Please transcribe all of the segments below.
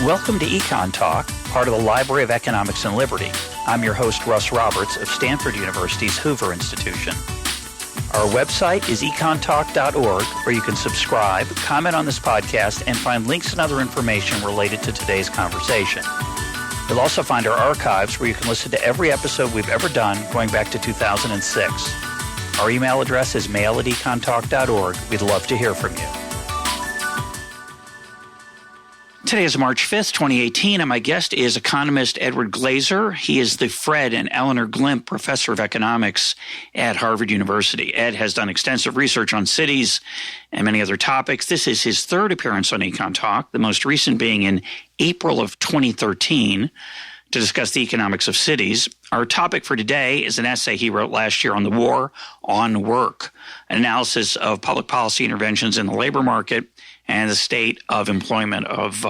Welcome to EconTalk, part of the Library of Economics and Liberty. I'm your host, Russ Roberts of Stanford University's Hoover Institution. Our website is econtalk.org, where you can subscribe, comment on this podcast, and find links and other information related to today's conversation. You'll also find our archives, where you can listen to every episode we've ever done going back to 2006. Our email address is mail@econtalk.org. We'd love to hear from you. Today is March 5th, 2018, and my guest is economist Edward Glaeser. He is the Fred and Eleanor Glimp Professor of Economics at Harvard University. Ed has done extensive research on cities and many other topics. This is his third appearance on EconTalk, the most recent being in April of 2013 to discuss the economics of cities. Our topic for today is an essay he wrote last year on the war on work, an analysis of public policy interventions in the labor market and the state of employment of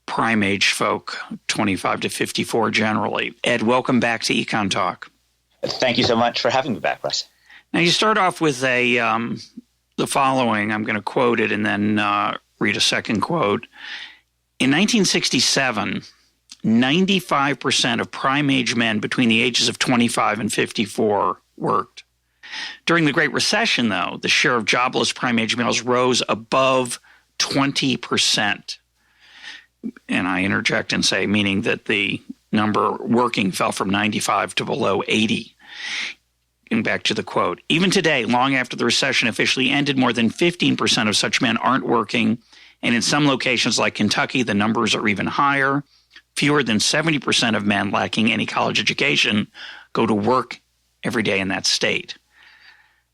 prime age folk, 25 to 54 generally. Ed, welcome back to EconTalk. Thank you so much for having me back, Russ. Now, you start off with the following. I'm going to quote it and then read a second quote. In 1967, 95% of prime age men between the ages of 25 and 54 worked. During the Great Recession, though, the share of jobless prime-age males rose above 20%. And I interject and say, meaning that the number working fell from 95 to below 80. And back to the quote. Even today, long after the recession officially ended, more than 15% of such men aren't working. And in some locations like Kentucky, the numbers are even higher. Fewer than 70% of men lacking any college education go to work every day in that state.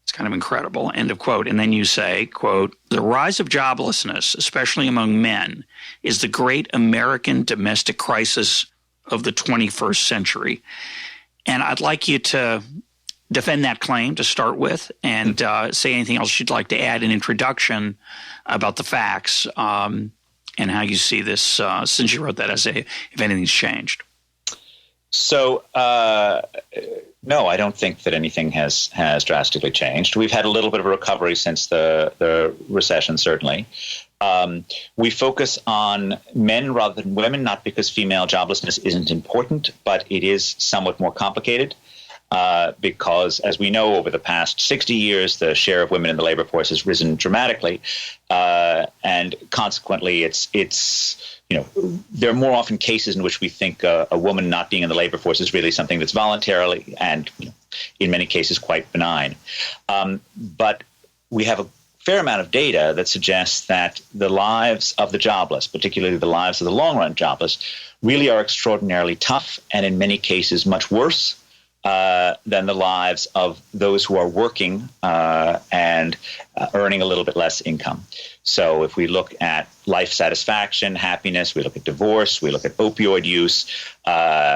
It's kind of incredible, end of quote. And then you say, quote, the rise of joblessness, especially among men, is the great American domestic crisis of the 21st century. And I'd like you to defend that claim to start with and say anything else you'd like to add in introduction about the facts and how you see this since you wrote that essay, if anything's changed. So, no, I don't think that anything has drastically changed. We've had a little bit of a recovery since the recession, certainly. We focus on men rather than women, not because female joblessness isn't important, but it is somewhat more complicated. Because, as we know, over the past 60 years, the share of women in the labor force has risen dramatically, and consequently, there are more often cases in which we think a woman not being in the labor force is really something that's voluntarily and, in many cases, quite benign. But we have a fair amount of data that suggests that the lives of the jobless, particularly the lives of the long-run jobless, really are extraordinarily tough and, in many cases, much worse than the lives of those who are working and earning a little bit less income. So if we look at life satisfaction, happiness, we look at divorce, we look at opioid use,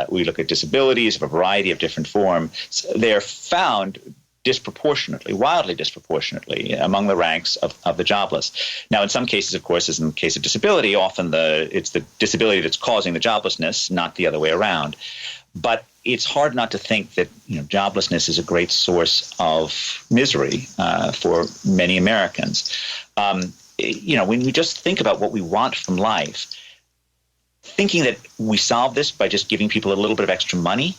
we look at disabilities of a variety of different forms, they are found disproportionately, wildly disproportionately among the ranks of the jobless. Now, in some cases, of course, as in the case of disability, often it's the disability that's causing the joblessness, not the other way around. But it's hard not to think that joblessness is a great source of misery for many Americans. When we just think about what we want from life, thinking that we solve this by just giving people a little bit of extra money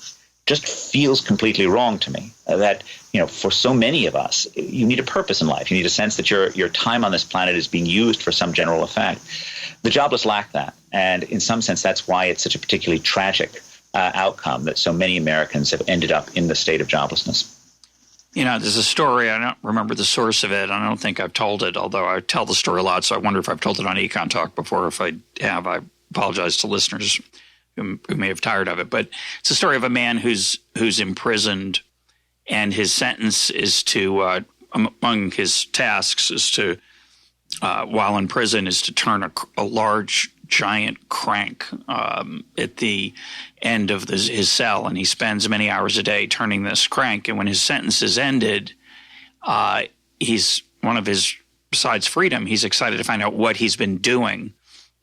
just feels completely wrong to me. That for so many of us, you need a purpose in life. You need a sense that your time on this planet is being used for some general effect. The jobless lack that, and in some sense, that's why it's such a particularly tragic outcome that so many Americans have ended up in the state of joblessness. There's a story, I don't remember the source of it. I don't think I've told it, although I tell the story a lot, so I wonder if I've told it on EconTalk before. If I have, I apologize to listeners who may have tired of it. But it's a story of a man who's imprisoned, and his sentence is to, among his tasks, is to, while in prison, is to turn a large giant crank at the end of his cell, and he spends many hours a day turning this crank. And when his sentence is ended, besides freedom, he's excited to find out what he's been doing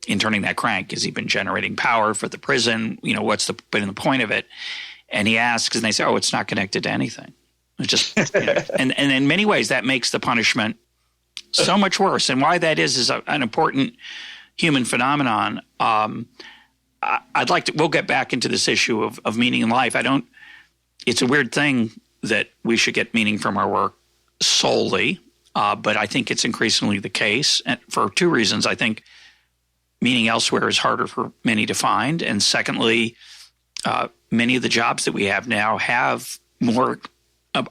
in turning that crank. Has he been generating power for the prison? What's been the point of it? And he asks, and they say, it's not connected to anything. It's just, and in many ways that makes the punishment so much worse. And why that is an important human phenomenon. We'll get back into this issue of meaning in life. It's a weird thing that we should get meaning from our work solely, but I think it's increasingly the case, and for two reasons. I think meaning elsewhere is harder for many to find, and secondly, many of the jobs that we have now have more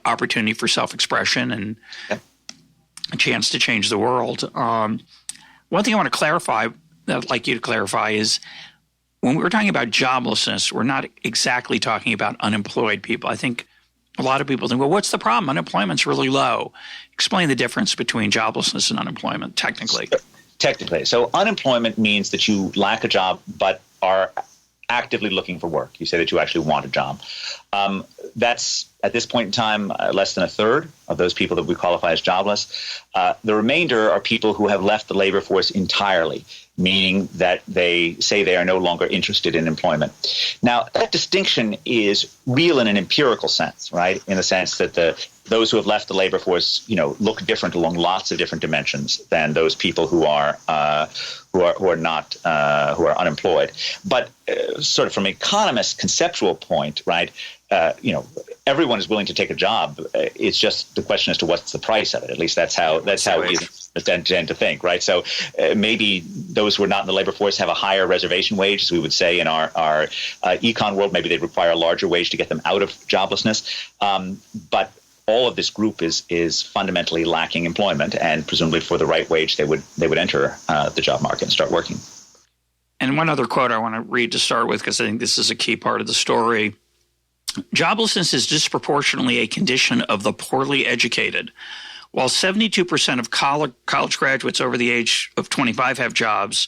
opportunity for self-expression and a chance to change the world. One thing I want to clarify, that I'd like you to clarify, is when we're talking about joblessness, we're not exactly talking about unemployed people. I think a lot of people think, well, what's the problem? Unemployment's really low. Explain the difference between joblessness and unemployment, technically. Technically. So unemployment means that you lack a job but are actively looking for work. You say that you actually want a job. That's, at this point in time, less than a third of those people that we qualify as jobless. The remainder are people who have left the labor force entirely, meaning that they say they are no longer interested in employment. Now, that distinction is real in an empirical sense, right? In the sense that those who have left the labor force, look different along lots of different dimensions than those people who are unemployed. But sort of from an economist's conceptual point, right? Everyone is willing to take a job. It's just the question as to what's the price of it. At least that's how we tend to think, right? So maybe those who are not in the labor force have a higher reservation wage, as we would say in our econ world. Maybe they'd require a larger wage to get them out of joblessness. But all of this group is fundamentally lacking employment, and presumably for the right wage, they would enter the job market and start working. And one other quote I want to read to start with, because I think this is a key part of the story. Joblessness is disproportionately a condition of the poorly educated. While 72% of college graduates over the age of 25 have jobs,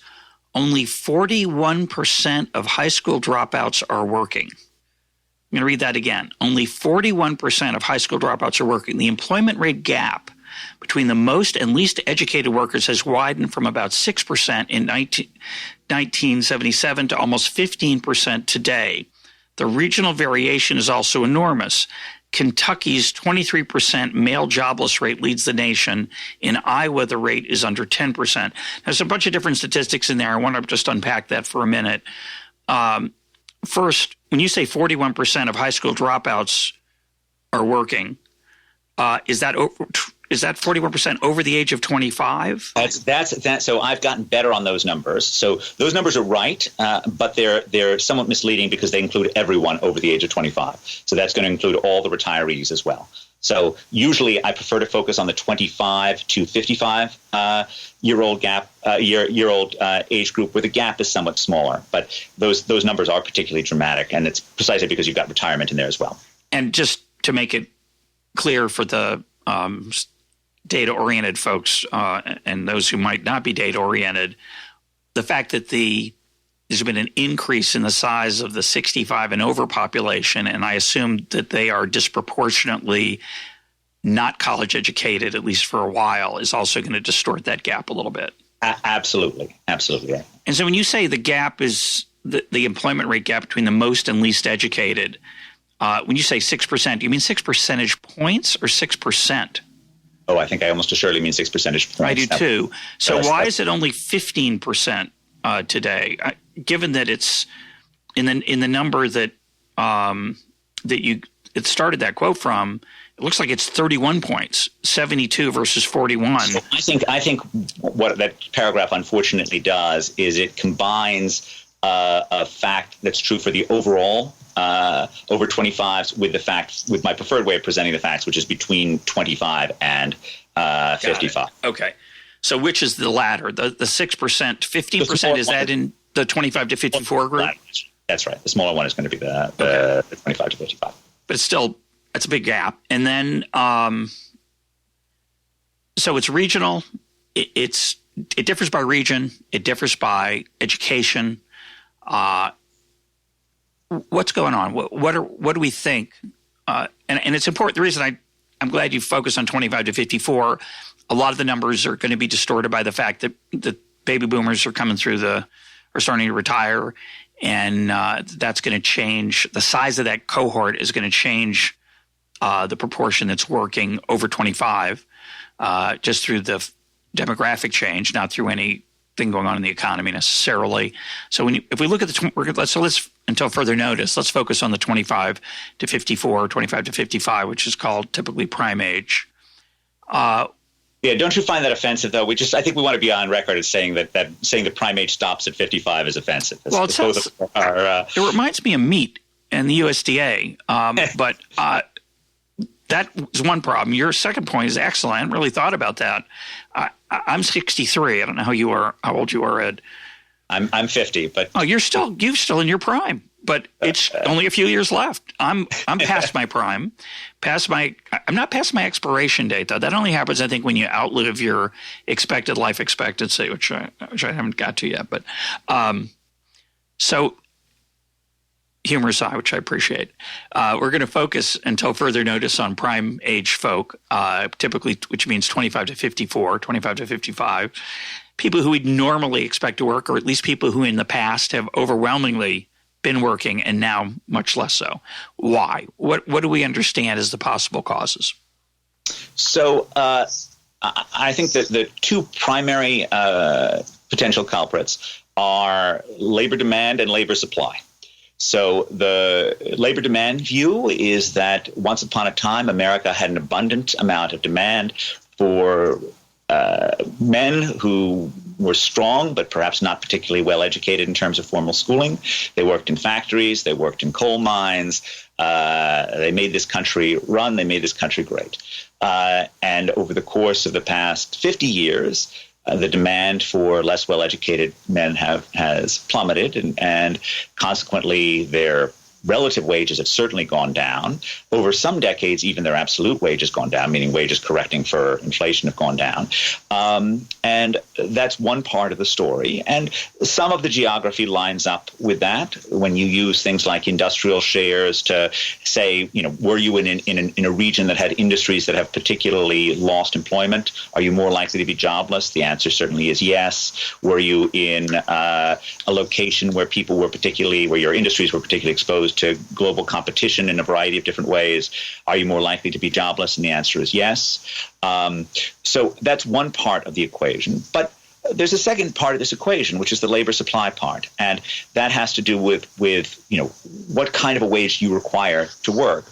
only 41% of high school dropouts are working. I'm going to read that again. Only 41% of high school dropouts are working. The employment rate gap between the most and least educated workers has widened from about 6% in 1977 to almost 15% today. The regional variation is also enormous. Kentucky's 23% male jobless rate leads the nation. In Iowa, the rate is under 10%. There's a bunch of different statistics in there. I want to just unpack that for a minute. First, when you say 41% of high school dropouts are working, is that 41% over the age of 25? That's so I've gotten better on those numbers. So those numbers are right, but they're somewhat misleading because they include everyone over the age of 25. So that's going to include all the retirees as well. So usually I prefer to focus on the 25 to 55 year old age group where the gap is somewhat smaller. But those numbers are particularly dramatic, and it's precisely because you've got retirement in there as well. And just to make it clear for the data-oriented folks and those who might not be data-oriented, the fact that there's been an increase in the size of the 65 and over population, and I assume that they are disproportionately not college educated, at least for a while, is also going to distort that gap a little bit. Absolutely. Yeah. And so when you say the gap is the employment rate gap between the most and least educated, when you say 6%, do you mean 6 percentage points or 6%? Oh, I think I almost assuredly mean 6 percentage points. I do too. So why is it only 15% today? Given that it's in the number that it started that quote from, it looks like it's 31 points, 72 versus 41. So I think what that paragraph unfortunately does is it combines a fact that's true for the overall over 25s with my preferred way of presenting the facts, which is between 25 and 55. Okay. So which is the latter? The 6%, 15%, is that in the 25 to 54 group? That's right. The smaller one is going to be the 25 to 55. But it's still, that's a big gap. And then, so it's regional. It differs by region. It differs by education. What's going on? What do we think? And it's important. The reason I'm glad you focus on 25 to 54. A lot of the numbers are going to be distorted by the fact that the baby boomers are starting to retire, and that's going to change. The size of that cohort is going to change the proportion that's working over 25, just through the demographic change, not through any thing going on in the economy necessarily. So if we look at let's until further notice, let's focus on the 25 to 54, 25 to 55, which is called typically prime age. Yeah, don't you find that offensive, though? I think we want to be on record as saying that saying the prime age stops at 55 is offensive. Well, it reminds me of meat and the USDA, but that is one problem. Your second point is excellent. I hadn't really thought about that. I'm 63. I don't know how old you are, Ed. I'm 50, but you're still in your prime. But it's only a few years left. I'm past my prime, I'm not past my expiration date though. That only happens, I think, when you outlive your expected life expectancy, which I haven't got to yet. But so humor aside, which I appreciate, we're going to focus until further notice on prime age folk, typically, which means 25 to 54, 25 to 55, people who we'd normally expect to work, or at least people who in the past have overwhelmingly been working and now much less so. Why? What do we understand as the possible causes? So I think that the two primary potential culprits are labor demand and labor supply. So the labor demand view is that once upon a time, America had an abundant amount of demand for men who were strong, but perhaps not particularly well educated in terms of formal schooling. They worked in factories. They worked in coal mines. They made this country run. They made this country great. And over the course of the past 50 years, the demand for less well-educated men has plummeted, and consequently their relative wages have certainly gone down. Over some decades, even their absolute wage has gone down, meaning wages correcting for inflation have gone down. And that's one part of the story. And some of the geography lines up with that. When you use things like industrial shares to say, were you in a region that had industries that have particularly lost employment? Are you more likely to be jobless? The answer certainly is yes. Were you in a location where where your industries were particularly exposed to global competition in a variety of different ways? Are you more likely to be jobless? And the answer is yes. So that's one part of the equation. But there's a second part of this equation, which is the labor supply part. And that has to do with what kind of a wage you require to work.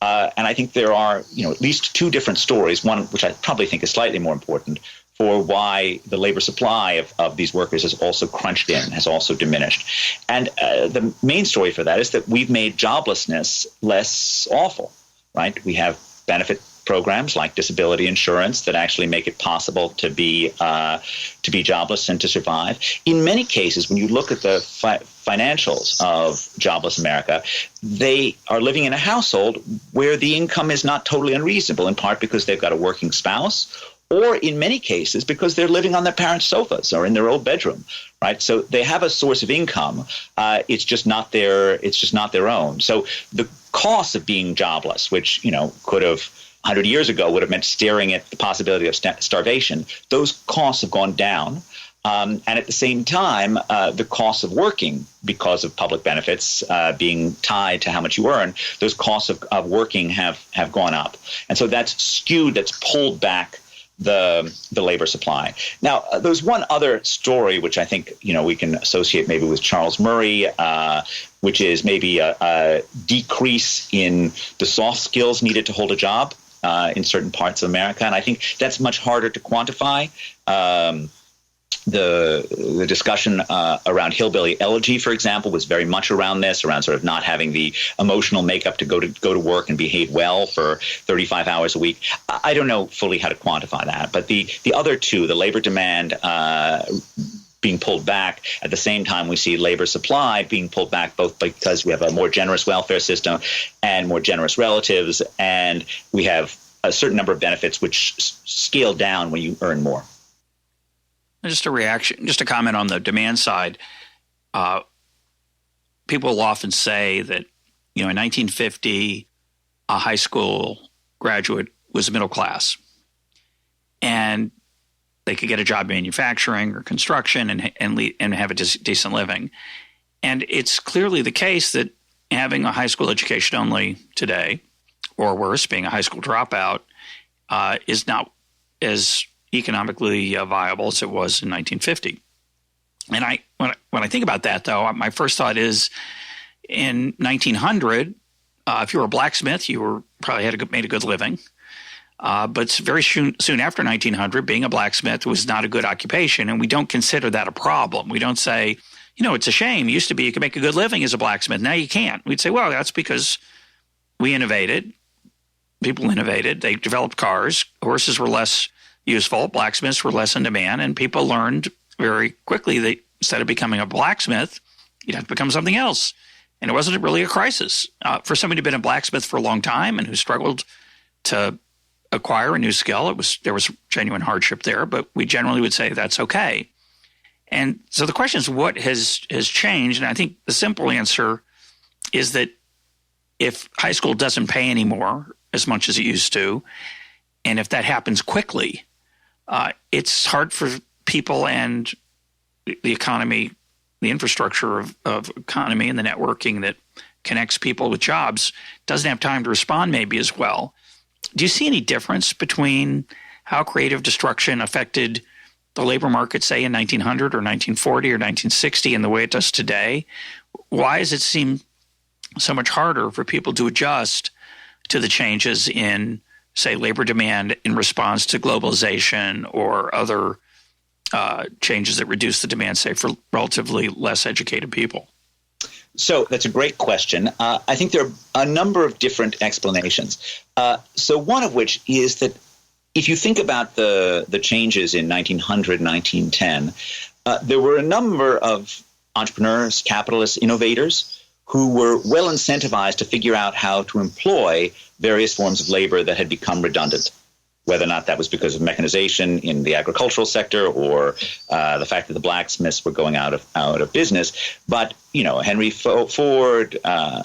And I think there are, at least two different stories, one which I probably think is slightly more important, for why the labor supply of these workers has also crunched in, has also diminished. And the main story for that is that we've made joblessness less awful, right? We have benefit programs like disability insurance that actually make it possible to be jobless and to survive. In many cases, when you look at the financials of jobless America, they are living in a household where the income is not totally unreasonable, in part because they've got a working spouse, or in many cases because they're living on their parents' sofas or in their old bedroom, right? So they have a source of income. It's just not their own. So the cost of being jobless, which could have 100 years ago would have meant staring at the possibility of starvation, those costs have gone down. And at the same time, the cost of working, because of public benefits being tied to how much you earn, those costs of working have gone up. And so that's pulled back the labor supply. Now, there's one other story which I think we can associate maybe with Charles Murray, which is maybe a decrease in the soft skills needed to hold a job in certain parts of America, and I think that's much harder to quantify. The discussion around hillbilly elegy, for example, was very much around this, around sort of not having the emotional makeup to go to work and behave well for 35 hours a week. I don't know fully how to quantify that, but the other two, the labor demand being pulled back, at the same time we see labor supply being pulled back, both because we have a more generous welfare system and more generous relatives, and we have a certain number of benefits which scale down when you earn more. Just a comment on the demand side. People will often say that, in 1950, a high school graduate was middle class, and they could get a job in manufacturing or construction and have a decent living. And it's clearly the case that having a high school education only today, or worse, being a high school dropout, is not as economically viable as it was in 1950. And when I think about that, though, my first thought is in 1900, if you were a blacksmith, you were probably made a good living. But very soon after 1900, being a blacksmith was not a good occupation, and we don't consider that a problem. We don't say, it's a shame. It used to be you could make a good living as a blacksmith. Now you can't. We'd say, well, that's because we innovated. People innovated. They developed cars. Horses were less useful. Blacksmiths were less in demand, and people learned very quickly that instead of becoming a blacksmith, you'd have to become something else. And it wasn't really a crisis. For somebody who'd been a blacksmith for a long time and who struggled to acquire a new skill, there was genuine hardship there, but we generally would say that's okay. And so the question is, what has changed? And I think the simple answer is that if high school doesn't pay anymore as much as it used to, and if that happens quickly, it's hard for people and the economy, the infrastructure of economy and the networking that connects people with jobs doesn't have time to respond maybe as well. Do you see any difference between how creative destruction affected the labor market, say, in 1900 or 1940 or 1960 and the way it does today? Why does it seem so much harder for people to adjust to the changes in, say, labor demand in response to globalization or other changes that reduce the demand, say, for relatively less educated people? So that's a great question. I think there are a number of different explanations. So one of which is that if you think about the changes in 1900, 1910, there were a number of entrepreneurs, capitalists, innovators who were well incentivized to figure out how to employ various forms of labor that had become redundant, whether or not that was because of mechanization in the agricultural sector or the fact that the blacksmiths were going out of business. But, Henry Ford,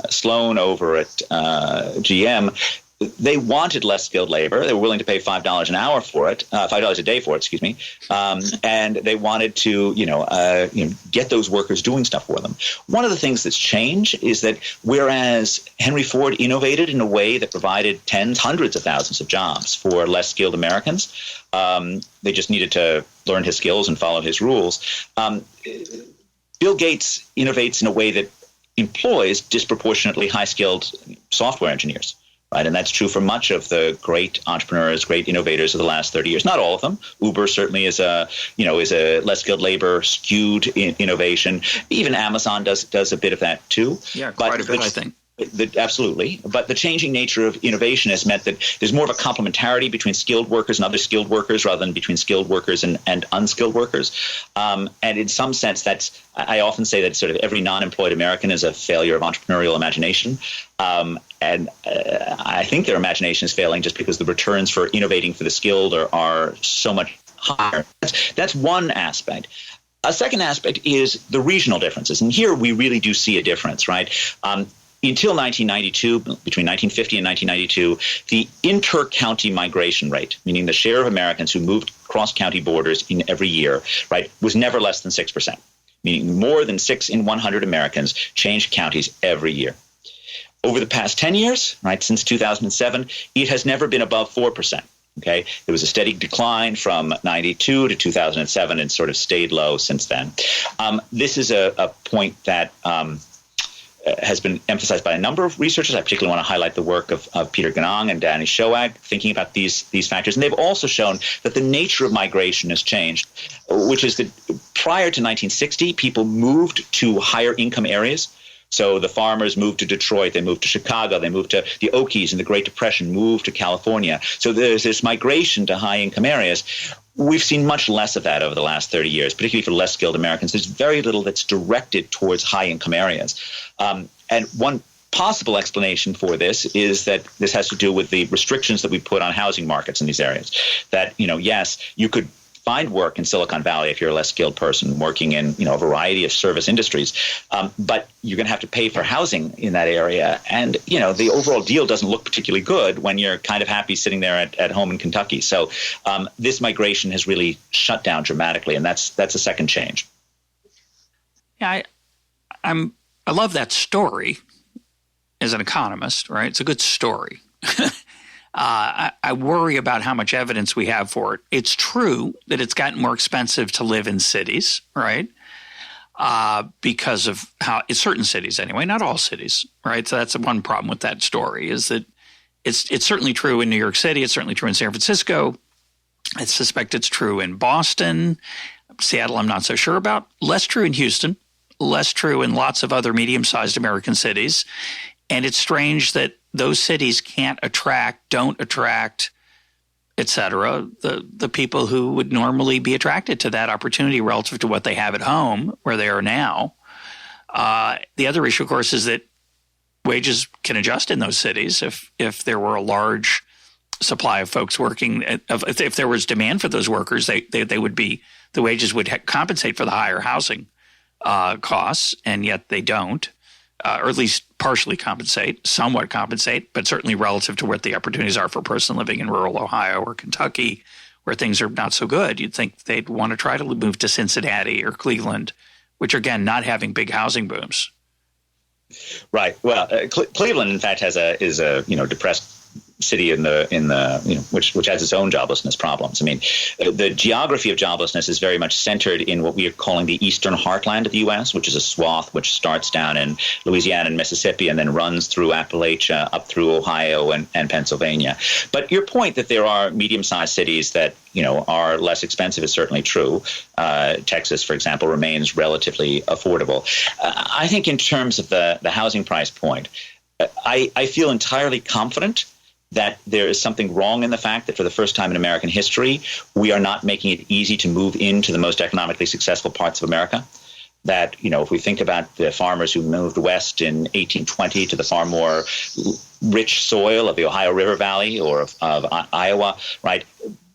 Sloan over at GM, they wanted less skilled labor. They were willing to pay $5 an hour for it, $5 a day for it, excuse me. And they wanted to, get those workers doing stuff for them. One of the things that's changed is that whereas Henry Ford innovated in a way that provided tens, hundreds of thousands of jobs for less skilled Americans, they just needed to learn his skills and follow his rules. Bill Gates innovates in a way that employs disproportionately high-skilled software engineers. Right, and that's true for much of the great entrepreneurs, great innovators of the last 30 years. Not all of them. Uber certainly is a less skilled labor skewed innovation. Even Amazon does a bit of that too. Yeah, quite a bit, I think. Absolutely. But the changing nature of innovation has meant that there's more of a complementarity between skilled workers and other skilled workers rather than between skilled workers and unskilled workers. And in some sense, I often say that sort of every non-employed American is a failure of entrepreneurial imagination. And I think their imagination is failing just because the returns for innovating for the skilled are so much higher. That's one aspect. A second aspect is the regional differences. And here we really do see a difference, right? Until 1992, between 1950 and 1992, the inter-county migration rate, meaning the share of Americans who moved cross-county borders in every year, right, was never less than 6%, meaning more than 6 in 100 Americans changed counties every year. Over the past 10 years, right, since 2007, it has never been above 4%. Okay, there was a steady decline from 92 to 2007 and sort of stayed low since then. This is a point that has been emphasized by a number of researchers. I particularly want to highlight the work of Peter Ganong and Danny Shoag, thinking about these factors. And they've also shown that the nature of migration has changed, which is that prior to 1960, people moved to higher income areas. So the farmers moved to Detroit, they moved to Chicago, they moved to the Okies in the Great Depression, moved to California. So there's this migration to high-income areas. We've seen much less of that over the last 30 years, particularly for less skilled Americans. There's very little that's directed towards high-income areas. And one possible explanation for this is that this has to do with the restrictions that we put on housing markets in these areas. That, yes, you could find work in Silicon Valley if you're a less skilled person working in a variety of service industries, but you're going to have to pay for housing in that area, and the overall deal doesn't look particularly good when you're kind of happy sitting there at home in Kentucky. So this migration has really shut down dramatically, and that's a second change. Yeah, I love that story as an economist. Right, it's a good story. I worry about how much evidence we have for it. It's true that it's gotten more expensive to live in cities, right? because of how – certain cities anyway, not all cities, right? So that's one problem with that story is that it's certainly true in New York City. It's certainly true in San Francisco. I suspect it's true in Boston. Seattle I'm not so sure about. Less true in Houston. Less true in lots of other medium-sized American cities. And it's strange that those cities don't attract, et cetera, the people who would normally be attracted to that opportunity relative to what they have at home where they are now. The other issue, of course, is that wages can adjust in those cities if there were a large supply of folks working. If there was demand for those workers, they would be – the wages would compensate for the higher housing costs, and yet they don't, or at least partially compensate, somewhat compensate, but certainly relative to what the opportunities are for a person living in rural Ohio or Kentucky, where things are not so good. You'd think they'd want to try to move to Cincinnati or Cleveland, which are, again, not having big housing booms. Right. Well, Cleveland, in fact, is a depressed city which has its own joblessness problems. I mean, the geography of joblessness is very much centered in what we are calling the eastern heartland of the U.S., which is a swath which starts down in Louisiana and Mississippi and then runs through Appalachia up through Ohio and Pennsylvania. But your point that there are medium-sized cities that are less expensive is certainly true. Texas, for example, remains relatively affordable. I think in terms of the housing price point, I feel entirely confident that there is something wrong in the fact that for the first time in American history, we are not making it easy to move into the most economically successful parts of America. That, if we think about the farmers who moved west in 1820 to the far more rich soil of the Ohio River Valley or of Iowa, right,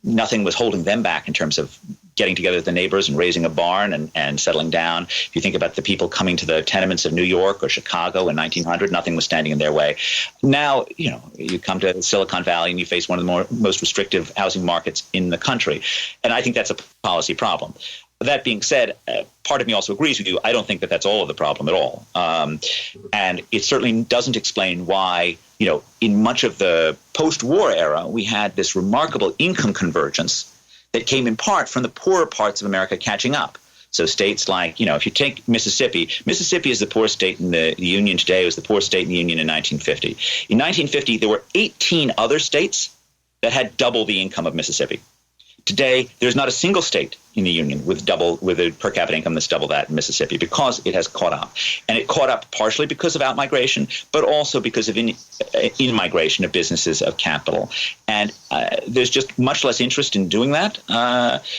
nothing was holding them back in terms of getting together with the neighbors and raising a barn and settling down. If you think about the people coming to the tenements of New York or Chicago in 1900, nothing was standing in their way. Now, you come to Silicon Valley and you face one of the most restrictive housing markets in the country. And I think that's a policy problem. That being said, part of me also agrees with you. I don't think that that's all of the problem at all. And it certainly doesn't explain why, in much of the post-war era, we had this remarkable income convergence that came in part from the poorer parts of America catching up. So states like, if you take Mississippi is the poorest state in the Union today. It was the poorest state in the Union in 1950. In 1950, there were 18 other states that had double the income of Mississippi. Today, there's not a single state in the Union with a per capita income that's double that in Mississippi because it has caught up. And it caught up partially because of out-migration, but also because of in-migration of businesses, of capital. And there's just much less interest in doing that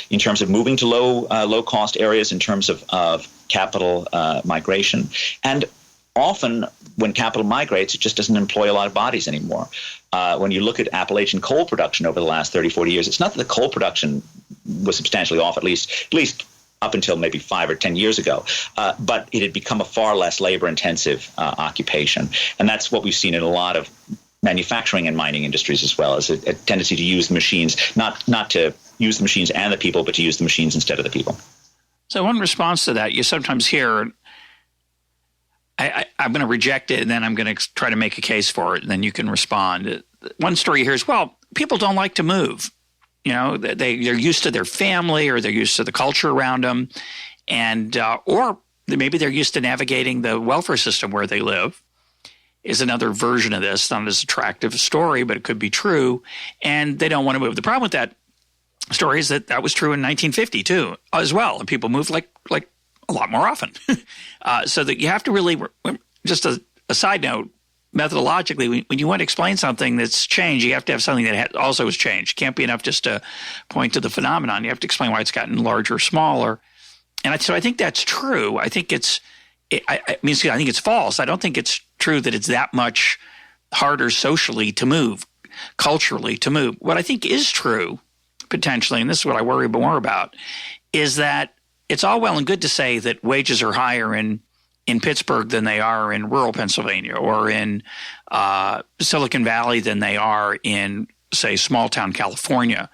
in terms of moving to low-cost areas, in terms of capital migration. And often when capital migrates, it just doesn't employ a lot of bodies anymore. When you look at Appalachian coal production over the last 30, 40 years, it's not that the coal production was substantially off, at least up until maybe 5 or 10 years ago, but it had become a far less labor-intensive occupation. And that's what we've seen in a lot of manufacturing and mining industries as well, as a tendency to use the machines, not to use the machines and the people, but to use the machines instead of the people. So in response to that, you sometimes hear, I'm going to reject it, and then I'm going to try to make a case for it, and then you can respond. One story here is, well, people don't like to move. They're used to their family, or they're used to the culture around them, and or maybe they're used to navigating the welfare system where they live. Is another version of this, not as attractive a story, but it could be true, and they don't want to move. The problem with that story is that was true in 1950 too, as well, and people moved like a lot more often. So that you have to really, just a side note, methodologically, when you want to explain something that's changed, you have to have something that also has changed. It can't be enough just to point to the phenomenon. You have to explain why it's gotten larger or smaller. And so I think that's true. I think I think it's false. I don't think it's true that it's that much harder socially to move, culturally to move. What I think is true, potentially, and this is what I worry more about, is that it's all well and good to say that wages are higher in Pittsburgh than they are in rural Pennsylvania, or in Silicon Valley than they are in, say, small-town California.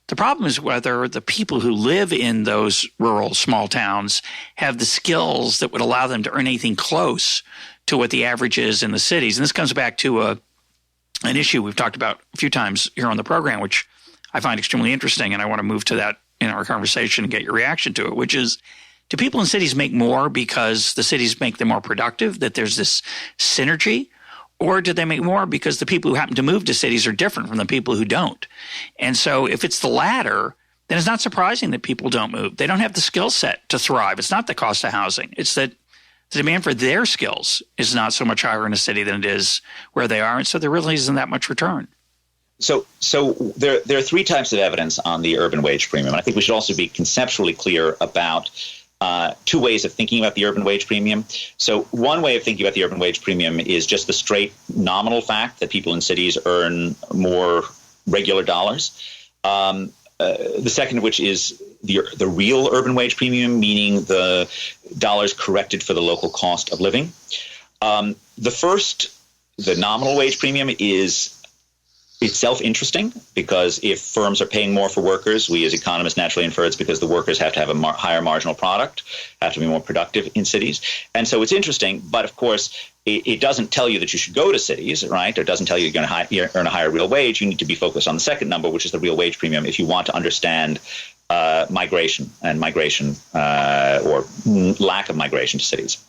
The problem is whether the people who live in those rural small towns have the skills that would allow them to earn anything close to what the average is in the cities. And this comes back to an issue we've talked about a few times here on the program, which I find extremely interesting, and I want to move to that in our conversation and get your reaction to it, which is Do people in cities make more because the cities make them more productive, that there's this synergy? Or do they make more because the people who happen to move to cities are different from the people who don't? And so if it's the latter, then it's not surprising that people don't move. They don't have the skill set to thrive. It's not the cost of housing. It's that the demand for their skills is not so much higher in a city than it is where they are. And so there really isn't that much return. So there are three types of evidence on the urban wage premium. And I think we should also be conceptually clear about two ways of thinking about the urban wage premium. So one way of thinking about the urban wage premium is just the straight nominal fact that people in cities earn more regular dollars. The second of which is the real urban wage premium, meaning the dollars corrected for the local cost of living. The first, the nominal wage premium, is itself interesting because if firms are paying more for workers, we as economists naturally infer it's because the workers have to have a higher marginal product, have to be more productive in cities. And so it's interesting, but of course, it doesn't tell you that you should go to cities, right? Or it doesn't tell you you're going to earn a higher real wage. You need to be focused on the second number, which is the real wage premium, if you want to understand migration or lack of migration to cities.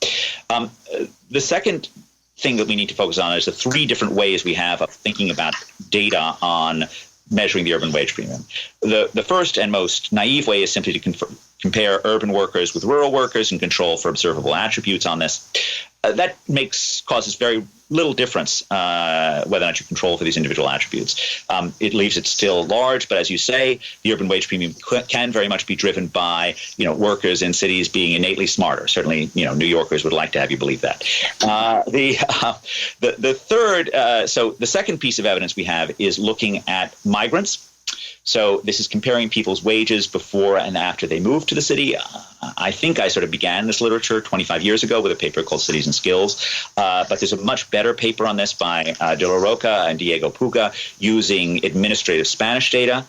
The second thing that we need to focus on is the three different ways we have of thinking about data on measuring the urban wage premium. The first and most naive way is simply to compare urban workers with rural workers and control for observable attributes on this. That causes very little difference whether or not you control for these individual attributes. It leaves it still large, but as you say, the urban wage premium can very much be driven by workers in cities being innately smarter. Certainly, New Yorkers would like to have you believe that. The third, so the second piece of evidence we have is looking at migrants. So this is comparing people's wages before and after they moved to the city. I think I sort of began this literature 25 years ago with a paper called Cities and Skills. But there's a much better paper on this by De La Roca and Diego Puga using administrative Spanish data,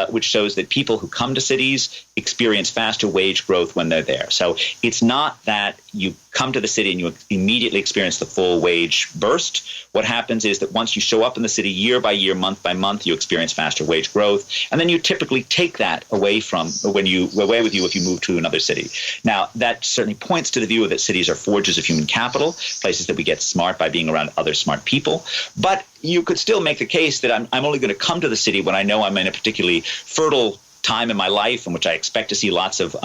which shows that people who come to cities experience faster wage growth when they're there. So it's not that you come to the city and you immediately experience the full wage burst. What happens is that once you show up in the city year by year, month by month, you experience faster wage growth. And then you typically take that away with you if you move to another city. Now, that certainly points to the view that cities are forges of human capital, places that we get smart by being around other smart people. But you could still make the case that I'm only going to come to the city when I know I'm in a particularly fertile time in my life in which I expect to see lots of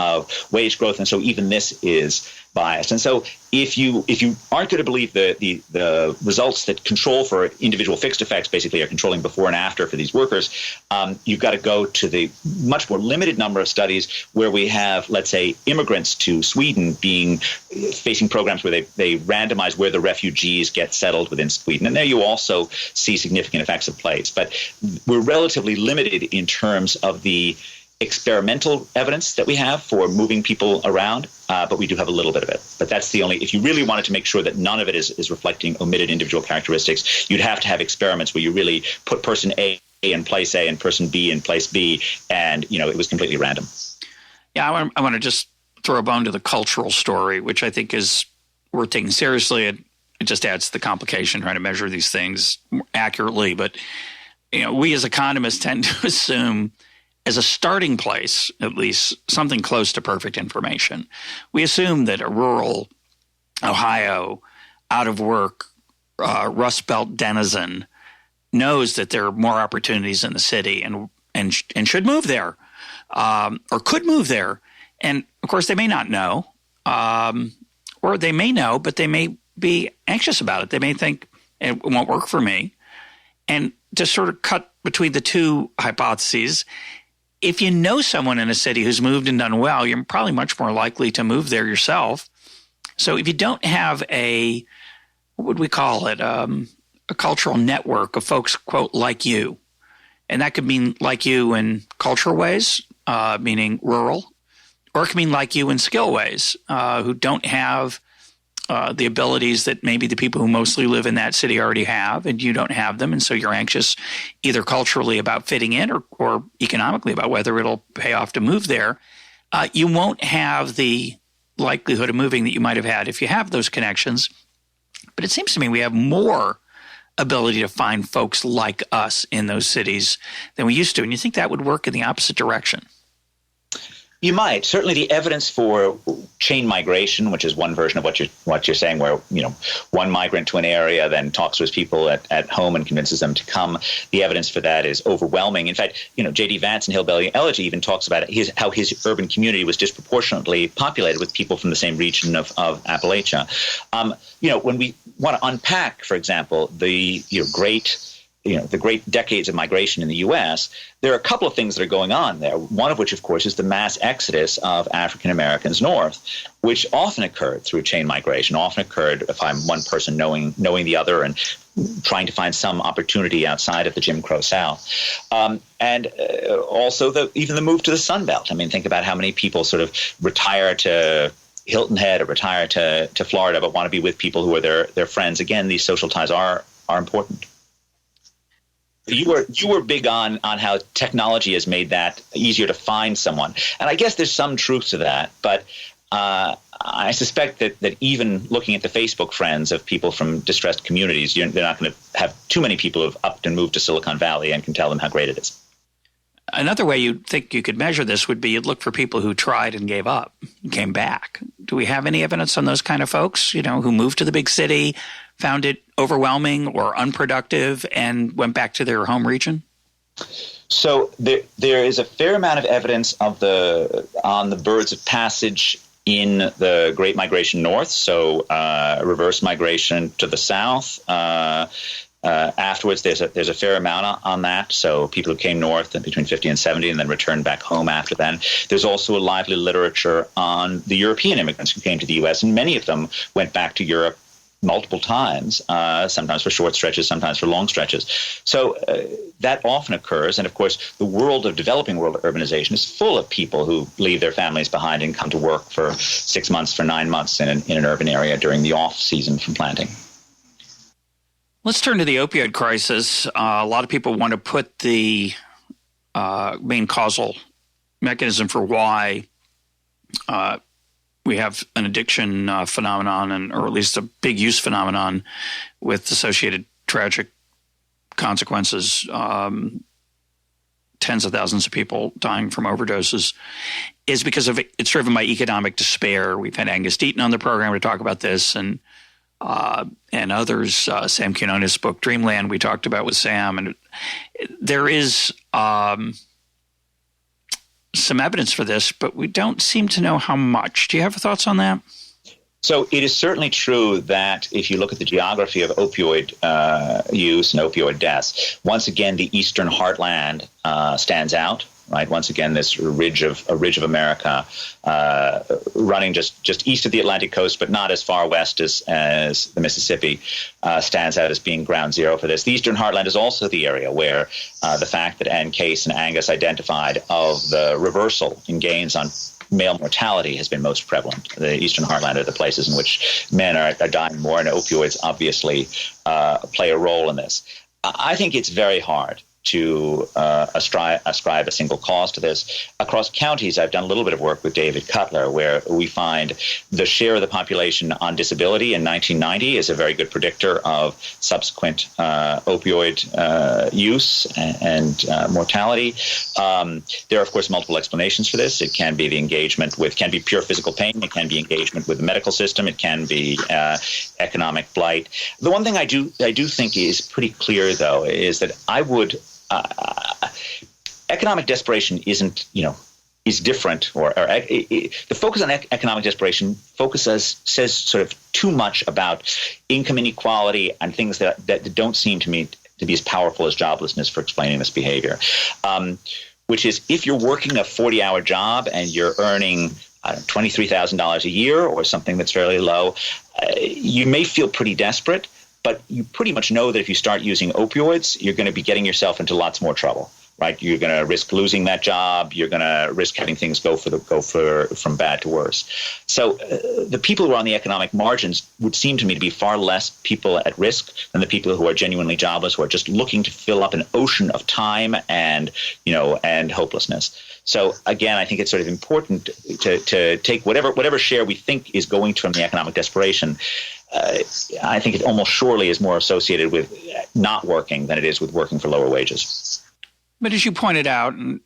wage growth. And so even this is biased. And so if you aren't going to believe the results that control for individual fixed effects basically are controlling before and after for these workers, you've got to go to the much more limited number of studies where we have, let's say, immigrants to Sweden facing programs where they randomize where the refugees get settled within Sweden. And there you also see significant effects of place. But we're relatively limited in terms of the experimental evidence that we have for moving people around, but we do have a little bit of it. But that's the only, if you really wanted to make sure that none of it is reflecting omitted individual characteristics, you'd have to have experiments where you really put person A in place A and person B in place B, and it was completely random. Yeah, I want to just throw a bone to the cultural story, which I think is worth taking seriously. It just adds to the complication trying to measure these things accurately. But we as economists tend to assume, as a starting place, at least, something close to perfect information. We assume that a rural Ohio, out-of-work, Rust Belt denizen knows that there are more opportunities in the city and should move there, or could move there. And, of course, they may not know, or they may know, but they may be anxious about it. They may think it won't work for me. And to sort of cut between the two hypotheses, if you know someone in a city who's moved and done well, you're probably much more likely to move there yourself. So if you don't have what would we call it, a cultural network of folks, quote, like you, and that could mean like you in cultural ways, meaning rural, or it can mean like you in skill ways, who don't have the abilities that maybe the people who mostly live in that city already have, and you don't have them, and so you're anxious either culturally about fitting in or economically about whether it'll pay off to move there. You won't have the likelihood of moving that you might have had if you have those connections. But it seems to me we have more ability to find folks like us in those cities than we used to. And you think that would work in the opposite direction? You might. Certainly the evidence for chain migration, which is one version of what you're saying, where one migrant to an area then talks to his people at home and convinces them to come. The evidence for that is overwhelming. In fact, J.D. Vance in Hillbilly Elegy even talks about how his urban community was disproportionately populated with people from the same region of Appalachia. When we want to unpack, for example, the great decades of migration in the U.S., there are a couple of things that are going on there, one of which, of course, is the mass exodus of African Americans north, which often occurred through chain migration, often occurred if I'm one person knowing the other and trying to find some opportunity outside of the Jim Crow South. And also even the move to the Sun Belt. I mean, think about how many people sort of retire to Hilton Head or retire to Florida but want to be with people who are their friends. Again, these social ties are important. You were big on how technology has made that easier to find someone. And I guess there's some truth to that. But I suspect that even looking at the Facebook friends of people from distressed communities, they're not going to have too many people who've upped and moved to Silicon Valley and can tell them how great it is. Another way you'd think you could measure this would be you'd look for people who tried and gave up, came back. Do we have any evidence on those kind of folks, who moved to the big city, found it overwhelming or unproductive, and went back to their home region? So there is a fair amount of evidence on the birds of passage in the Great Migration North, so reverse migration to the south. Afterwards, there's a fair amount on that. So people who came north between 50 and 70 and then returned back home after then. There's also a lively literature on the European immigrants who came to the U.S., and many of them went back to Europe multiple times, sometimes for short stretches, sometimes for long stretches. So that often occurs. And of course, the developing world of urbanization is full of people who leave their families behind and come to work for 6 months, for 9 months in an urban area during the off season from planting. Let's turn to the opioid crisis. A lot of people want to put the main causal mechanism for why we have an addiction phenomenon, or at least a big use phenomenon with associated tragic consequences, tens of thousands of people dying from overdoses, is because it's driven by economic despair. We've had Angus Deaton on the program to talk about this, and others. Sam Quinonez's book Dreamland we talked about with Sam, and there is some evidence for this, but we don't seem to know how much. Do you have thoughts on that? So it is certainly true that if you look at the geography of opioid use and opioid deaths, once again the Eastern Heartland stands out. Right. Once again, this ridge of America, running just east of the Atlantic coast, but not as far west as the Mississippi, stands out as being ground zero for this. The Eastern Heartland is also the area where the fact that Ann Case and Angus identified of the reversal in gains on male mortality has been most prevalent. The Eastern Heartland are the places in which men are dying more, and opioids obviously play a role in this. I think it's very hard to ascribe a single cause to this. Across counties, I've done a little bit of work with David Cutler, where we find the share of the population on disability in 1990 is a very good predictor of subsequent opioid use and mortality. There are, of course, multiple explanations for this. It can be the engagement can be pure physical pain. It can be engagement with the medical system. It can be economic blight. The one thing I do think is pretty clear, though, is that I would economic desperation is different, or the focus on economic desperation says sort of too much about income inequality and things that don't seem to me to be as powerful as joblessness for explaining this behavior, which is if you're working a 40-hour job and you're earning $23,000 a year or something that's fairly low, you may feel pretty desperate. But you pretty much know that if you start using opioids, you're going to be getting yourself into lots more trouble, right? You're going to risk losing that job. You're going to risk having things go from bad to worse. So the people who are on the economic margins would seem to me to be far less people at risk than the people who are genuinely jobless, who are just looking to fill up an ocean of time and hopelessness. So again, I think it's sort of important to take whatever share we think is going from the economic desperation. I think it almost surely is more associated with not working than it is with working for lower wages. But as you pointed out and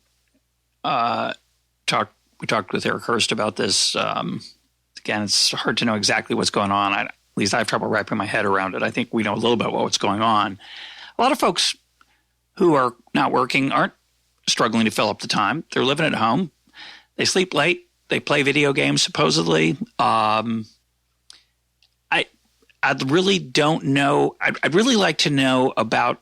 talked we talked with Eric Hurst about this. Again, it's hard to know exactly what's going on. At least I have trouble wrapping my head around it. I think we know a little bit about what's going on. A lot of folks who are not working aren't struggling to fill up the time. They're living at home. They sleep late. They play video games, supposedly. I really don't know. I'd really like to know about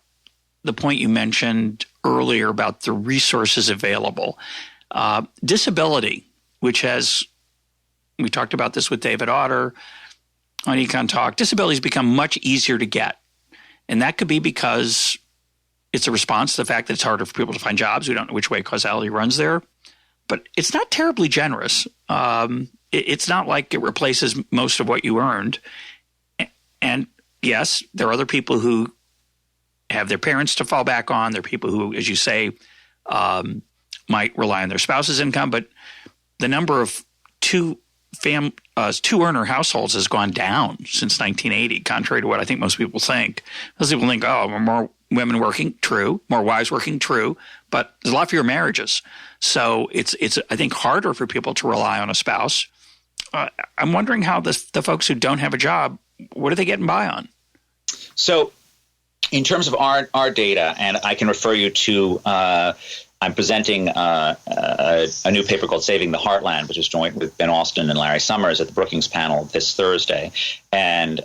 the point you mentioned earlier about the resources available. Disability, which we talked about this with David Otter on EconTalk. Disability has become much easier to get. And that could be because it's a response to the fact that it's harder for people to find jobs. We don't know which way causality runs there. But it's not terribly generous. It's not like it replaces most of what you earned. And yes, there are other people who have their parents to fall back on. There are people who, as you say, might rely on their spouse's income. But the number of two-earner households has gone down since 1980, contrary to what I think most people think. Most people think, more women working, true. More wives working, true. But there's a lot fewer marriages. So it's I think, harder for people to rely on a spouse. I'm wondering how the folks who don't have a job, what are they getting by on? So in terms of our data, and I can refer you to I'm presenting a new paper called Saving the Heartland, which is joint with Ben Austin and Larry Summers at the Brookings panel this Thursday. And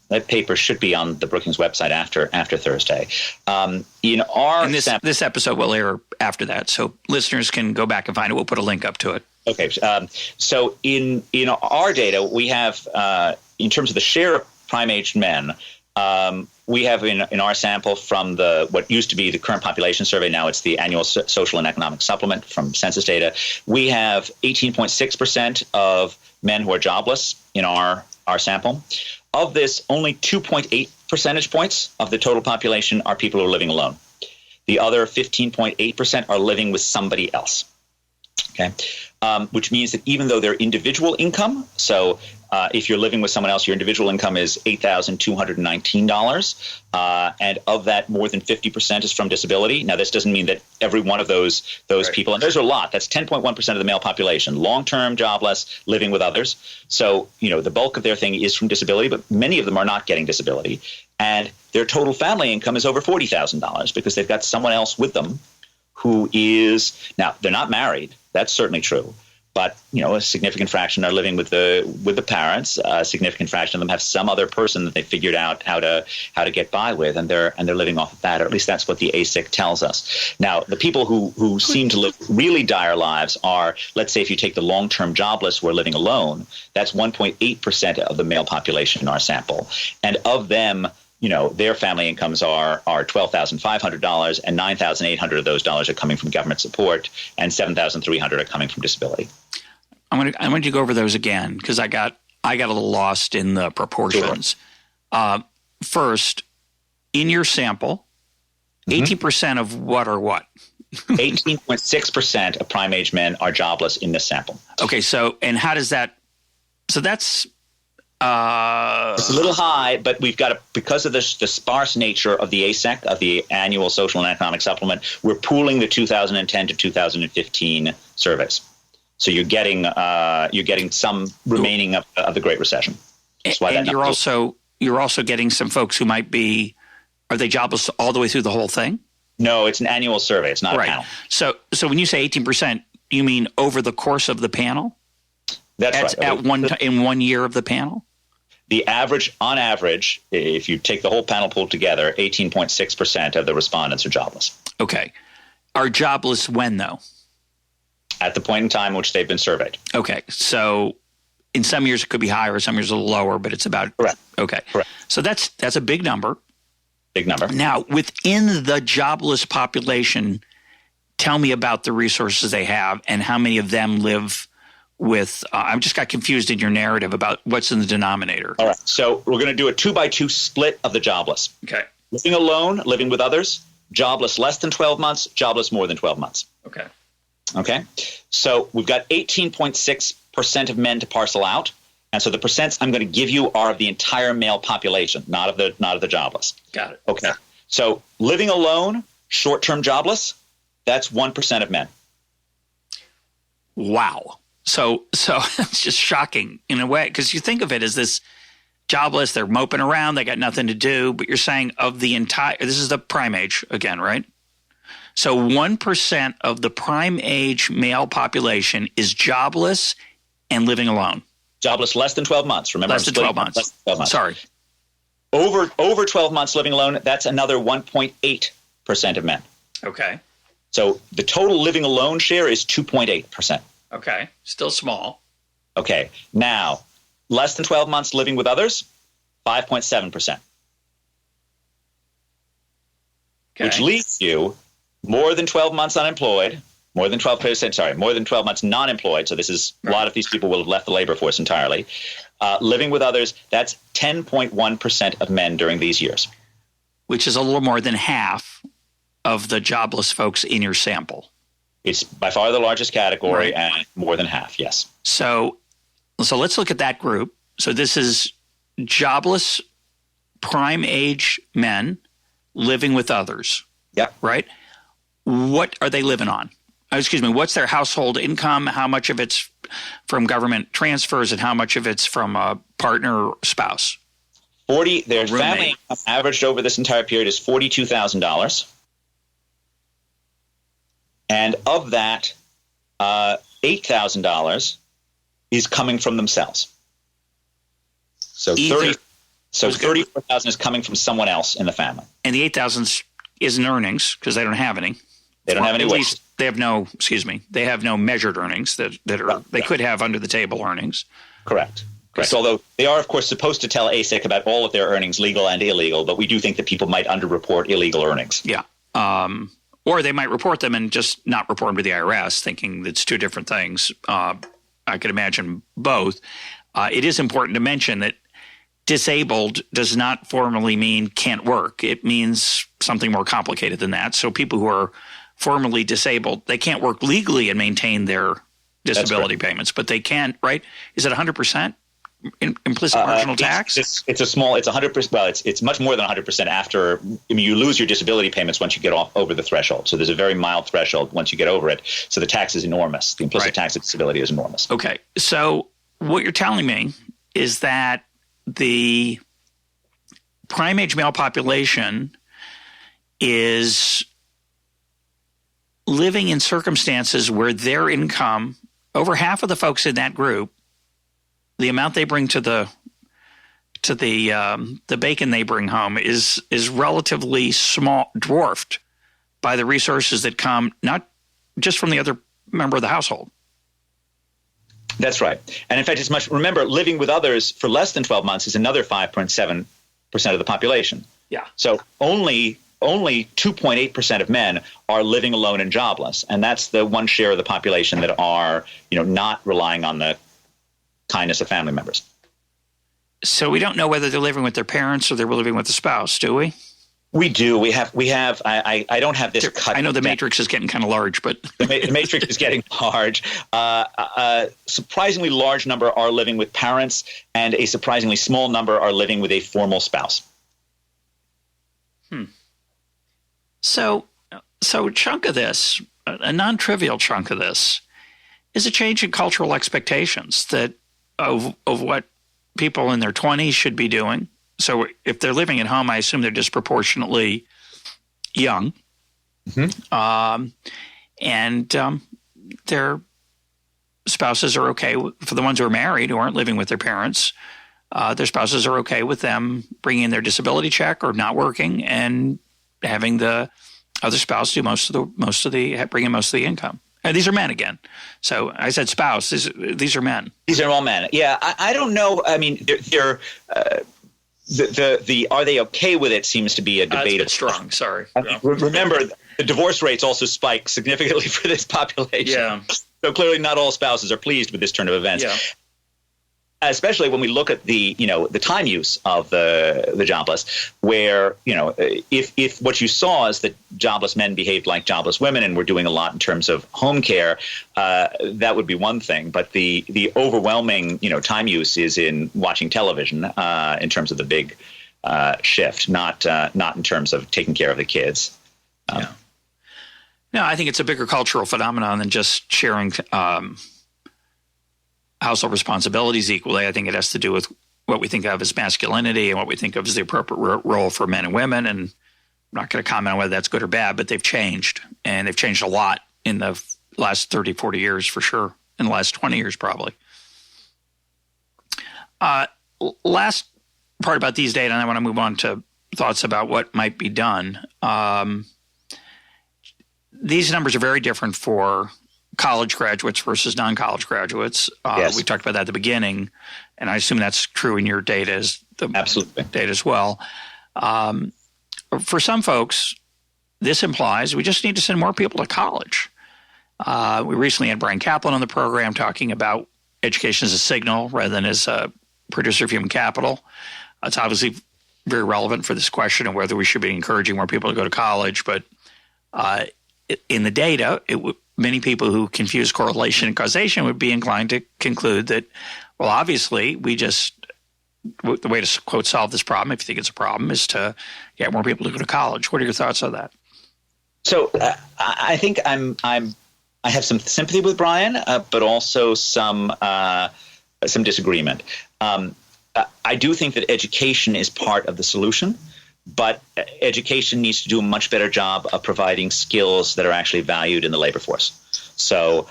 that paper should be on the Brookings website after Thursday. This episode will air after that, so listeners can go back and find it. We'll put a link up to it. Okay. So in our data, we have, in terms of the share of prime-aged men, we have in our sample from what used to be the current population survey, now it's the annual social and economic supplement from census data, we have 18.6% of men who are jobless in our sample. Of this, only 2.8 percentage points of the total population are people who are living alone. The other 15.8% are living with somebody else. Okay, which means that even though their individual income, so if you're living with someone else, your individual income is $8,219, and of that, more than 50% is from disability. Now, this doesn't mean that every one of those right. people, and there's a lot. That's 10.1% of the male population, long-term, jobless, living with others. So, the bulk of their thing is from disability, but many of them are not getting disability, and their total family income is over $40,000 because they've got someone else with them who is now they're not married. That's certainly true. But, a significant fraction are living with the parents. A significant fraction of them have some other person that they figured out how to get by with, and they're living off of that, or at least that's what the ASIC tells us. Now, the people who seem to live really dire lives are, let's say, if you take the long-term jobless who are living alone, that's 1.8% of the male population in our sample, and of them, their family incomes are $12,500, and $9,800 of those dollars are coming from government support, and $7,300 are coming from disability. I want you to go over those again because I got a little lost in the proportions. Sure. First, in your sample, 18% of what are what? 18.6% of prime-age men are jobless in this sample. Okay, and how does that? So that's. It's a little high, but we've got because of the sparse nature of the ASEC, of the annual social and economic supplement, we're pooling the 2010 to 2015 surveys. So you're getting some remaining of the Great Recession. And you're also getting some folks who might be, are they jobless all the way through the whole thing? No, it's an annual survey. It's not a panel. So when you say 18%, you mean over the course of the panel? That's right. In 1 year of the panel? The average, on average, if you take the whole panel pool together, 18.6% of the respondents are jobless. Okay. Are jobless when, though? At the point in time in which they've been surveyed. Okay. So in some years it could be higher, some years a little lower, but it's about – correct. Okay. Correct. So that's a big number. Big number. Now, within the jobless population, tell me about the resources they have and how many of them live – with I just got confused in your narrative about what's in the denominator. All right. So we're going to do a 2-by-2 split of the jobless. Okay. Living alone, living with others, jobless less than 12 months, jobless more than 12 months. Okay. Okay. So we've got 18.6% of men to parcel out. And so the percents I'm going to give you are of the entire male population, not of the jobless. Got it. Okay. So living alone, short-term jobless, that's 1% of men. Wow. So it's just shocking in a way, because you think of it as this jobless, they're moping around, they got nothing to do, but you're saying of the entire, this is the prime age again, right? So 1% of the prime age male population is jobless and living alone. Jobless less than 12 months. Remember, less than 12 months. Less than 12 months. Sorry. Over 12 months living alone, that's another 1.8% of men. Okay. So the total living alone share is 2.8%. Okay. Still small. Okay. Now, less than 12 months living with others, 5.7%. Okay. Which leaves you more than 12 months unemployed, more than 12 months non-employed. So this is a lot of these people will have left the labor force entirely. Living with others, that's 10.1% of men during these years. Which is a little more than half of the jobless folks in your sample. It's by far the largest category, and more than half, yes. So let's look at that group. So this is jobless prime age men living with others. Yeah. Right? What are they living on? Excuse me, what's their household income? How much of it's from government transfers and how much of it's from a partner or spouse? Their family income averaged over this entire period is $42,000. And of that, $8,000 is coming from themselves. So $34,000 is coming from someone else in the family. And the $8,000 isn't earnings because they don't have any. They don't have any. At least they have no. They have no measured earnings that are. They could have under the table earnings. Correct. Although they are, of course, supposed to tell ASIC about all of their earnings, legal and illegal, but we do think that people might underreport illegal earnings. Yeah. Or they might report them and just not report them to the IRS, thinking it's two different things. I could imagine both. It is important to mention that disabled does not formally mean can't work. It means something more complicated than that. So people who are formally disabled, they can't work legally and maintain their disability payments, but they can, right? Is it 100% implicit marginal tax? It's 100%. Well, it's much more than 100% after. You lose your disability payments once you get over the threshold. So there's a very mild threshold once you get over it. So the tax is enormous. The implicit tax of disability is enormous. Okay. So what you're telling me is that the prime age male population is living in circumstances where their income, over half of the folks in that group, the amount they bring to the bacon they bring home is relatively small, dwarfed by the resources that come not just from the other member of the household. That's right. And in fact, it's much. Remember, living with others for less than 12 months is another 5.7% of the population. Yeah. So only 2.8% of men are living alone and jobless, and that's the one share of the population that are, not relying on the kindness of family members. So we don't know whether they're living with their parents or they're living with a spouse, do we? We do. We have. I don't have this cut. I know the matrix is getting kind of large, but the matrix is getting large. A surprisingly large number are living with parents, and a surprisingly small number are living with a formal spouse. So a chunk of this, a non-trivial chunk of this, is a change in cultural expectations that of what people in their 20s should be doing. So if they're living at home, I assume they're disproportionately young. Mm-hmm. And their spouses are okay. For the ones who are married, who aren't living with their parents, their spouses are okay with them bringing in their disability check or not working and having the other spouse do bring in most of the income. And these are men again. So I said spouse. These are men. These are all men. Yeah, I don't know. I mean, they're are they okay with it seems to be a debate. It's a bit strong. Sorry. Remember, the divorce rates also spike significantly for this population. Yeah. So clearly, not all spouses are pleased with this turn of events. Yeah. Especially when we look at the time use of the jobless, where if what you saw is that jobless men behaved like jobless women and were doing a lot in terms of home care, that would be one thing. But the overwhelming time use is in watching television in terms of the big shift, not in terms of taking care of the kids. Yeah. No, I think it's a bigger cultural phenomenon than just sharing household responsibilities equally. I think it has to do with what we think of as masculinity and what we think of as the appropriate role for men and women. And I'm not going to comment on whether that's good or bad, but they've changed. And they've changed a lot in the last 30, 40 years for sure. In the last 20 years probably. Last part about these data, and I want to move on to thoughts about what might be done. These numbers are very different for college graduates versus non-college graduates. Yes. We talked about that at the beginning, and I assume that's true in your data Absolutely. Data as well. For some folks, this implies we just need to send more people to college. We recently had Brian Kaplan on the program talking about education as a signal rather than as a producer of human capital. It's obviously very relevant for this question of whether we should be encouraging more people to go to college. But in the data, many people who confuse correlation and causation would be inclined to conclude that, well, obviously, the way to, quote, solve this problem, if you think it's a problem, is to get more people to go to college. What are your thoughts on that? So I think I have some sympathy with Brian, but also some disagreement. I do think that education is part of the solution, but education needs to do a much better job of providing skills that are actually valued in the labor force. So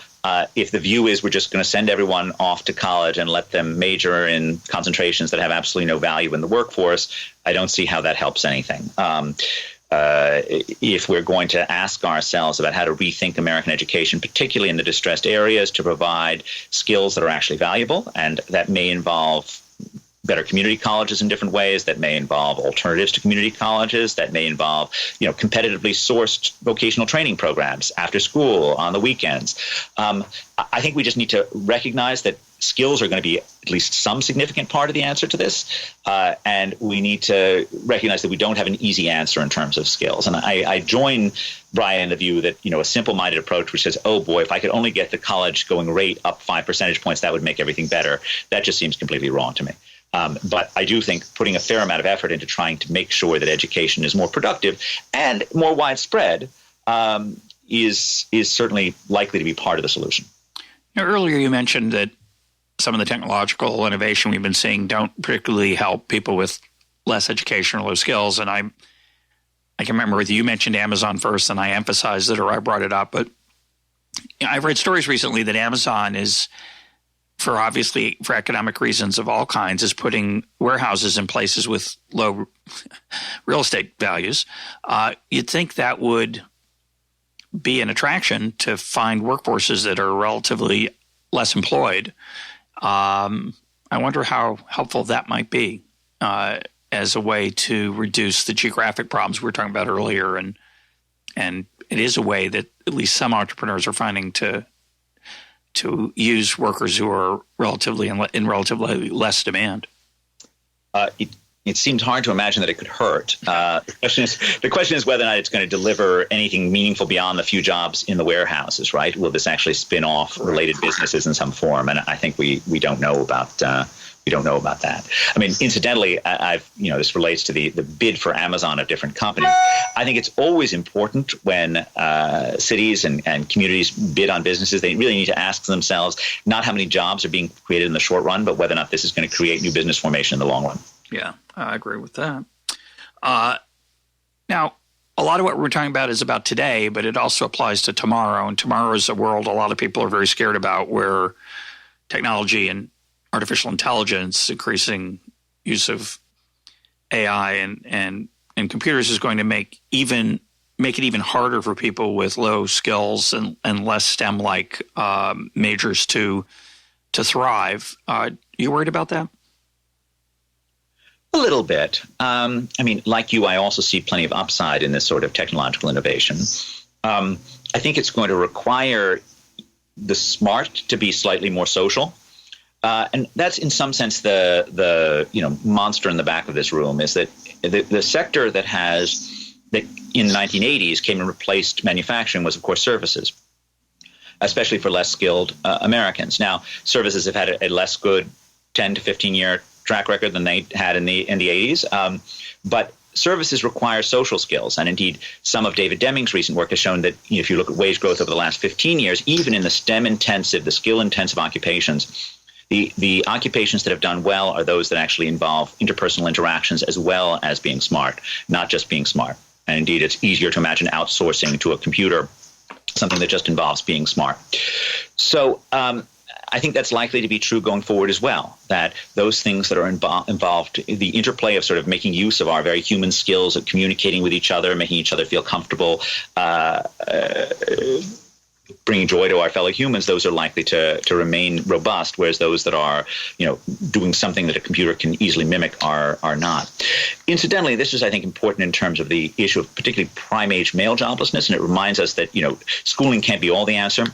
if the view is we're just going to send everyone off to college and let them major in concentrations that have absolutely no value in the workforce, I don't see how that helps anything. If we're going to ask ourselves about how to rethink American education, particularly in the distressed areas, to provide skills that are actually valuable, and that may involve better community colleges in different ways, that may involve alternatives to community colleges, that may involve, competitively sourced vocational training programs after school, on the weekends. I think we just need to recognize that skills are going to be at least some significant part of the answer to this. And we need to recognize that we don't have an easy answer in terms of skills. And I join Brian in the view that, a simple-minded approach which says, oh boy, if I could only get the college going rate up 5 percentage points, that would make everything better. That just seems completely wrong to me. But I do think putting a fair amount of effort into trying to make sure that education is more productive and more widespread is certainly likely to be part of the solution. Earlier you mentioned that some of the technological innovation we've been seeing don't particularly help people with less education or low skills. And I can remember with you mentioned Amazon first, and I emphasized it, or I brought it up. But I've read stories recently that Amazon is, for economic reasons of all kinds, is putting warehouses in places with low real estate values. You'd think that would be an attraction to find workforces that are relatively less employed. I wonder how helpful that might be as a way to reduce the geographic problems we were talking about earlier. And it is a way that at least some entrepreneurs are finding to use workers who are relatively less demand. It seems hard to imagine that it could hurt. The question is whether or not it's going to deliver anything meaningful beyond the few jobs in the warehouses, right? Will this actually spin off related businesses in some form? And I think we don't know about that. I mean, incidentally, this relates to the bid for Amazon of different companies. I think it's always important when cities and communities bid on businesses, they really need to ask themselves not how many jobs are being created in the short run, but whether or not this is going to create new business formation in the long run. Yeah, I agree with that. Now, a lot of what we're talking about is about today, but it also applies to tomorrow. And tomorrow is a world a lot of people are very scared about, where technology and artificial intelligence, increasing use of AI and computers is going to make it even harder for people with low skills and less STEM-like majors to thrive. You worried about that? A little bit. Like you, I also see plenty of upside in this sort of technological innovation. I think it's going to require the smart to be slightly more social. And that's in some sense the monster in the back of this room is that the sector that in the 1980s came and replaced manufacturing was, of course, services, especially for less skilled Americans. Now, services have had a less good 10 to 15 year track record than they had in the 80s. But services require social skills. And indeed, some of David Deming's recent work has shown that if you look at wage growth over the last 15 years, even in the STEM-intensive, the skill-intensive occupations, the occupations that have done well are those that actually involve interpersonal interactions as well as being smart, not just being smart. And indeed, it's easier to imagine outsourcing to a computer something that just involves being smart. So I think that's likely to be true going forward as well, that those things that are involved, the interplay of sort of making use of our very human skills of communicating with each other, making each other feel comfortable, bringing joy to our fellow humans, those are likely to remain robust, whereas those that are, doing something that a computer can easily mimic are not. Incidentally, this is, I think, important in terms of the issue of particularly prime-age male joblessness, and it reminds us that, schooling can't be all the answer.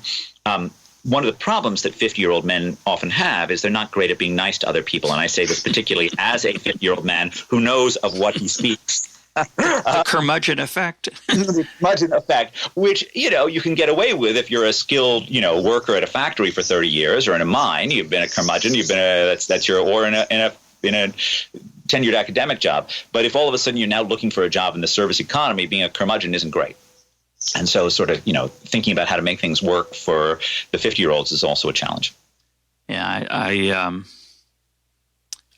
One of the problems that 50-year-old men often have is they're not great at being nice to other people, and I say this particularly as a 50-year-old man who knows of what he speaks. The curmudgeon effect. The curmudgeon effect, which, you can get away with if you're a skilled, worker at a factory for 30 years or in a mine. You've been a curmudgeon. You've been or in a tenured academic job. But if all of a sudden you're now looking for a job in the service economy, being a curmudgeon isn't great. And so sort of, thinking about how to make things work for the 50-year-olds is also a challenge. Yeah,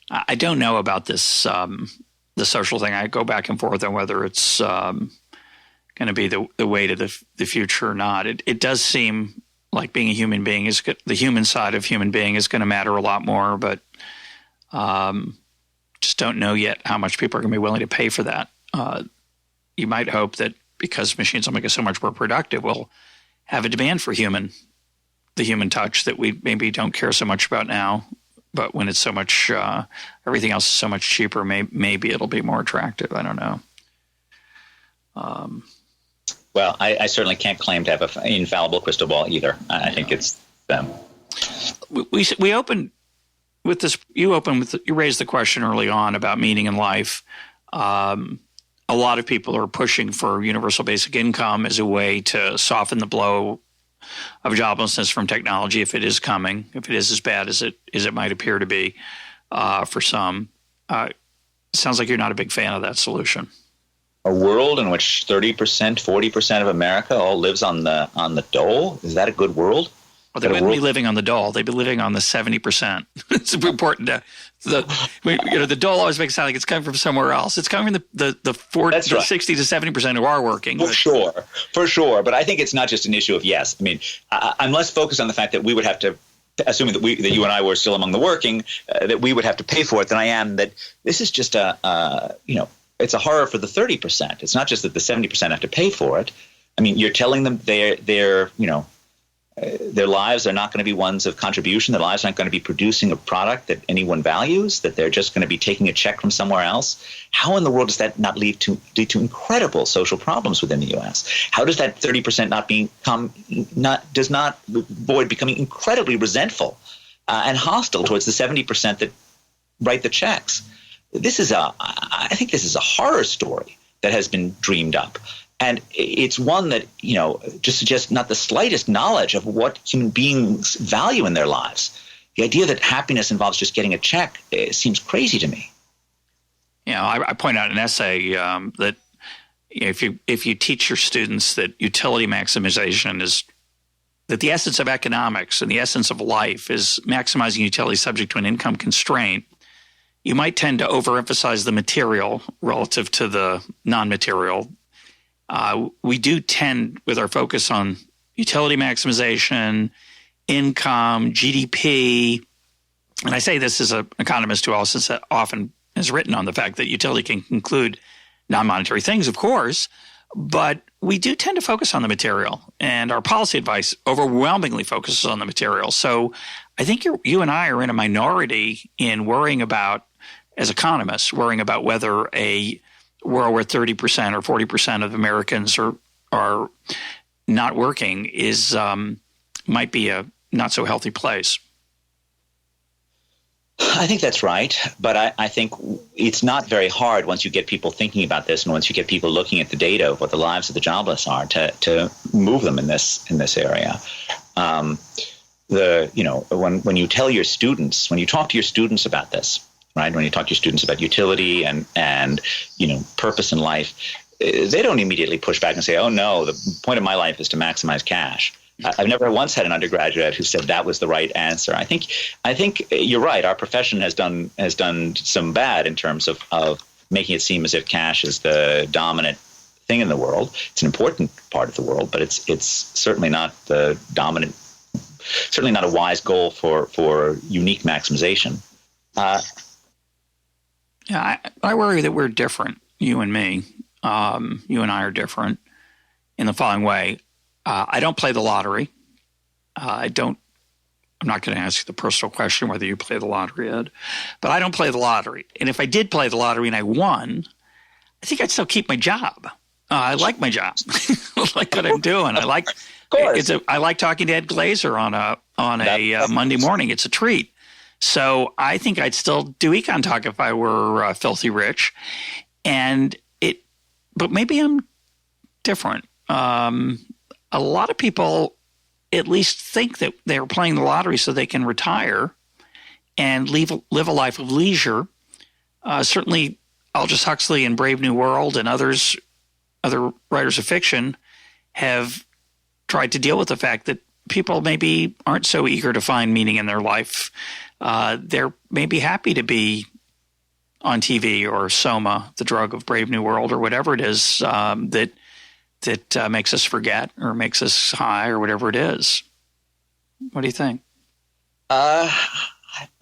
I don't know about this the social thing. I go back and forth on whether it's going to be the way to the future or not. It does seem like being a human being is good. The human side of human being is going to matter a lot more, but just don't know yet how much people are going to be willing to pay for that. You might hope that because machines will make us so much more productive, we'll have a demand for the human touch that we maybe don't care so much about now. But when it's so much, everything else is so much cheaper, maybe it'll be more attractive. I don't know. Well, I certainly can't claim to have an infallible crystal ball either. I think it's them. We opened with this. You raised the question early on about meaning in life. A lot of people are pushing for universal basic income as a way to soften the blow of joblessness from technology, if it is coming, if it is as bad as it might appear to be for some. Sounds like you're not a big fan of that solution. A world in which 30%, 40% of America all lives on the dole? Is that a good world? Well, they wouldn't be living on the dole. They'd be living on the 70%. It's important to the dole always makes it sound like it's coming from somewhere else. It's coming from the 60 to 70% who are working. For sure. But I think it's not just an issue of yes. I mean, I'm less focused on the fact that we would have to, assuming that you and I were still among the working, that we would have to pay for it, than I am that this is just it's a horror for the 30%. It's not just that the 70% have to pay for it. I mean, you're telling them their lives are not going to be ones of contribution. Their lives aren't going to be producing a product that anyone values, that they're just going to be taking a check from somewhere else. How in the world does that not lead to incredible social problems within the U.S.? How does that 30% not avoid becoming incredibly resentful and hostile towards the 70% that write the checks? I think this is a horror story that has been dreamed up. And it's one that, just suggests not the slightest knowledge of what human beings value in their lives. The idea that happiness involves just getting a check seems crazy to me. I point out in an essay that if you teach your students that utility maximization is that the essence of economics and the essence of life is maximizing utility subject to an income constraint, you might tend to overemphasize the material relative to the non-material. We do tend, with our focus on utility maximization, income, GDP, and I say this as an economist who also often has written on the fact that utility can include non-monetary things, of course, but we do tend to focus on the material, and our policy advice overwhelmingly focuses on the material. So I think you and I are in a minority in worrying about, as economists, worrying about whether a world where 30% or 40% of Americans are not working might be a not so healthy place. I think that's right, but I think it's not very hard once you get people thinking about this, and once you get people looking at the data of what the lives of the jobless are, to move them in this area. When you tell your students, when you talk to your students about this, right? When you talk to your students about utility and purpose in life, they don't immediately push back and say, "Oh no, the point of my life is to maximize cash." I've never once had an undergraduate who said that was the right answer. I think you're right. Our profession has done some bad in terms of making it seem as if cash is the dominant thing in the world. It's an important part of the world, but it's certainly not the dominant. Certainly not a wise goal for unique maximization. Yeah, I worry that we're different, you and me. You and I are different in the following way. I don't play the lottery. I'm not going to ask you the personal question whether you play the lottery, Ed, but I don't play the lottery. And if I did play the lottery and I won, I think I'd still keep my job. I like my job. I like what I'm doing. I like talking to Ed Glaeser on a Monday morning. It's a treat. So I think I'd still do EconTalk if I were filthy rich, but maybe I'm different. A lot of people at least think that they're playing the lottery so they can retire and live a life of leisure. Certainly, Aldous Huxley and Brave New World and other writers of fiction have tried to deal with the fact that people maybe aren't so eager to find meaning in their life. They're maybe happy to be on TV or Soma, the drug of Brave New World, or whatever it is that makes us forget or makes us high or whatever it is. What do you think? I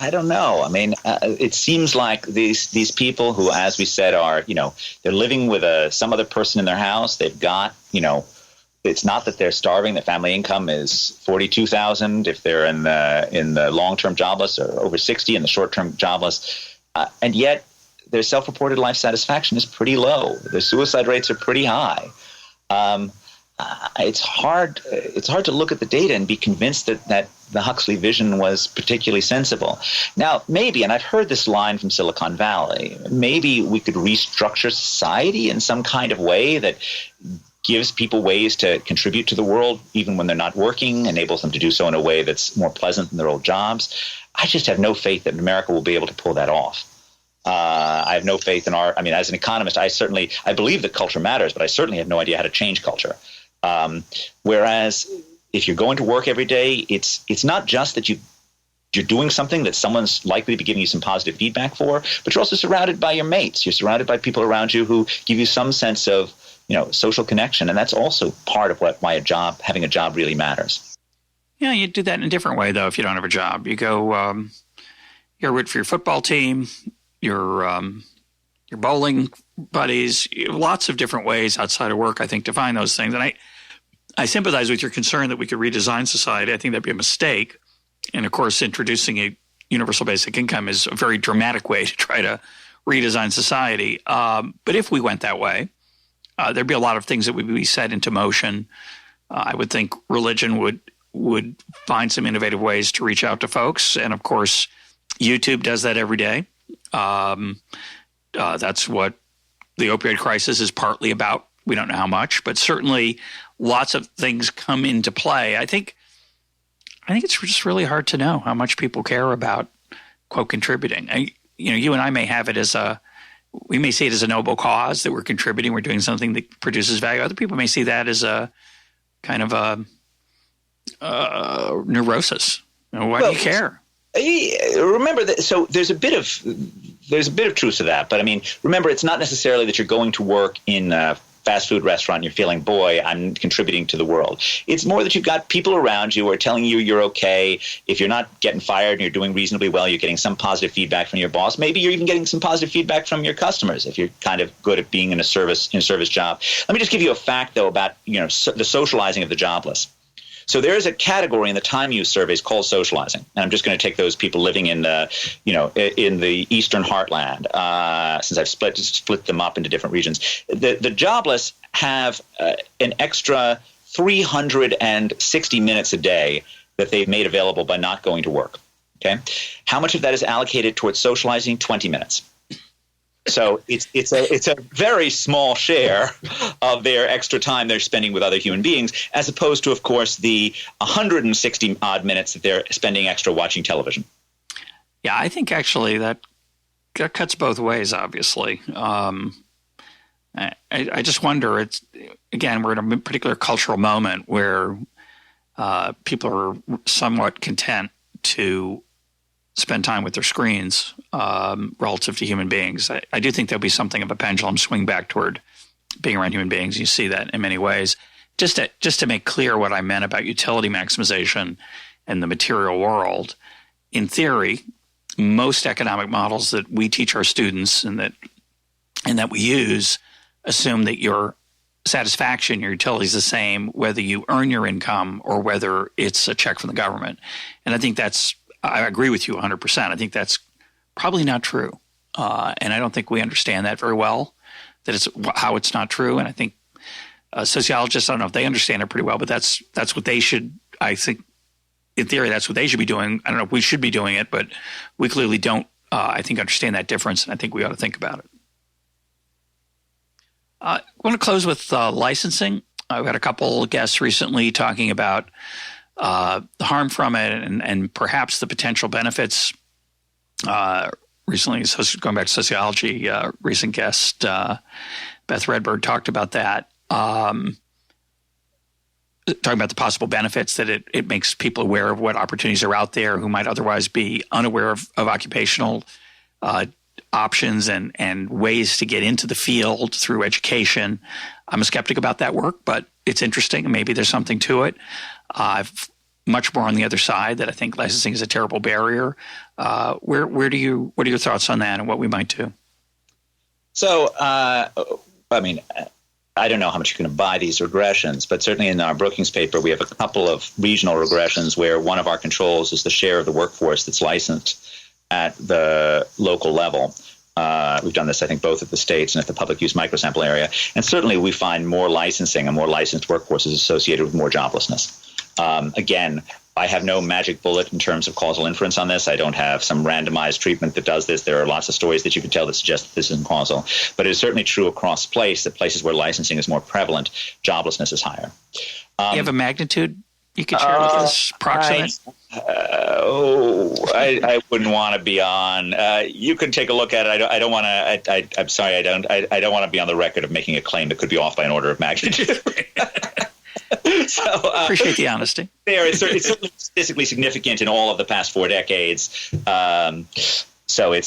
don't know. I mean, it seems like these people who, as we said, are, they're living with some other person in their house. They've got, it's not that they're starving. The family income is $42,000 if they're in the long-term jobless, or over 60 in the short-term jobless, and yet their self-reported life satisfaction is pretty low. Their suicide rates are pretty high. It's hard to look at the data and be convinced that the Huxley vision was particularly sensible. Now, maybe, and I've heard this line from Silicon Valley, maybe we could restructure society in some kind of way that gives people ways to contribute to the world even when they're not working, enables them to do so in a way that's more pleasant than their old jobs. I just have no faith that America will be able to pull that off. I have no faith in as an economist, I believe that culture matters, but I certainly have no idea how to change culture. Whereas if you're going to work every day, it's not just that you're doing something that someone's likely to be giving you some positive feedback for, but you're also surrounded by your mates. You're surrounded by people around you who give you some sense of, social connection. And that's also part of why having a job really matters. Yeah, you do that in a different way, though, if you don't have a job. You go, you're root for your football team, your bowling buddies, lots of different ways outside of work, I think, to find those things. And I sympathize with your concern that we could redesign society. I think that'd be a mistake. And, of course, introducing a universal basic income is a very dramatic way to try to redesign society. But if we went that way, there'd be a lot of things that would be set into motion. I would think religion would find some innovative ways to reach out to folks. And, of course, YouTube does that every day. That's what the opioid crisis is partly about. We don't know how much, but certainly lots of things come into play. I think it's just really hard to know how much people care about, quote, contributing. You and I may have it we may see it as a noble cause that we're contributing. We're doing something that produces value. Other people may see that as a kind of a neurosis. Why do you care? Remember that. So there's a bit of truth to that. But I mean, remember, it's not necessarily that you're going to work in a fast food restaurant and you're feeling, boy, I'm contributing to the world. It's more that you've got people around you who are telling you you're okay. If you're not getting fired and you're doing reasonably well, you're getting some positive feedback from your boss. Maybe you're even getting some positive feedback from your customers if you're kind of good at being in a service job. Let me just give you a fact, though, about the socializing of the jobless. So there is a category in the time use surveys called socializing, and I'm just going to take those people living in the eastern heartland, since I've split them up into different regions. The jobless have an extra 360 minutes a day that they've made available by not going to work. Okay, how much of that is allocated towards socializing? 20 minutes. So it's a very small share of their extra time they're spending with other human beings, as opposed to, of course, the 160 odd minutes that they're spending extra watching television. Yeah, I think actually that that cuts both ways, obviously. I just wonder, again, we're in a particular cultural moment where people are somewhat content to spend time with their screens relative to human beings. I do think there'll be something of a pendulum swing back toward being around human beings. You see that in many ways. Just to make clear what I meant about utility maximization and the material world, in theory, most economic models that we teach our students and that we use assume that your satisfaction, your utility is the same whether you earn your income or whether it's a check from the government. And I think I agree with you 100%. I think that's probably not true. And I don't think we understand that very well, how it's not true. And I think sociologists, I don't know if they understand it pretty well, but that's what they should, I think, in theory, that's what they should be doing. I don't know if we should be doing it, but we clearly don't, I think, understand that difference, and I think we ought to think about it. I want to close with licensing. I've had a couple guests recently talking about the harm from it and perhaps the potential benefits. Recently, going back to sociology, recent guest Beth Redbird talked about that, talking about the possible benefits that it makes people aware of what opportunities are out there who might otherwise be unaware of occupational options and ways to get into the field through education. I'm a skeptic about that work, but it's interesting. Maybe there's something to it. I've much more on the other side that I think licensing is a terrible barrier. What are your thoughts on that and what we might do? So, I don't know how much you're going to buy these regressions, but certainly in our Brookings paper, we have a couple of regional regressions where one of our controls is the share of the workforce that's licensed at the local level. We've done this, I think, both at the states and at the public use microsample area. And certainly we find more licensing and more licensed workforce is associated with more joblessness. Again, I have no magic bullet in terms of causal inference on this. I don't have some randomized treatment that does this. There are lots of stories that you can tell that suggest that this isn't causal. But it is certainly true across place that places where licensing is more prevalent, joblessness is higher. You have a magnitude you could share with us, approximate? I wouldn't want to be on. You can take a look at it. I don't want to. I'm sorry. I don't want to be on the record of making a claim that could be off by an order of magnitude. So, appreciate the honesty. It's certainly statistically significant in all of the past 4 decades. So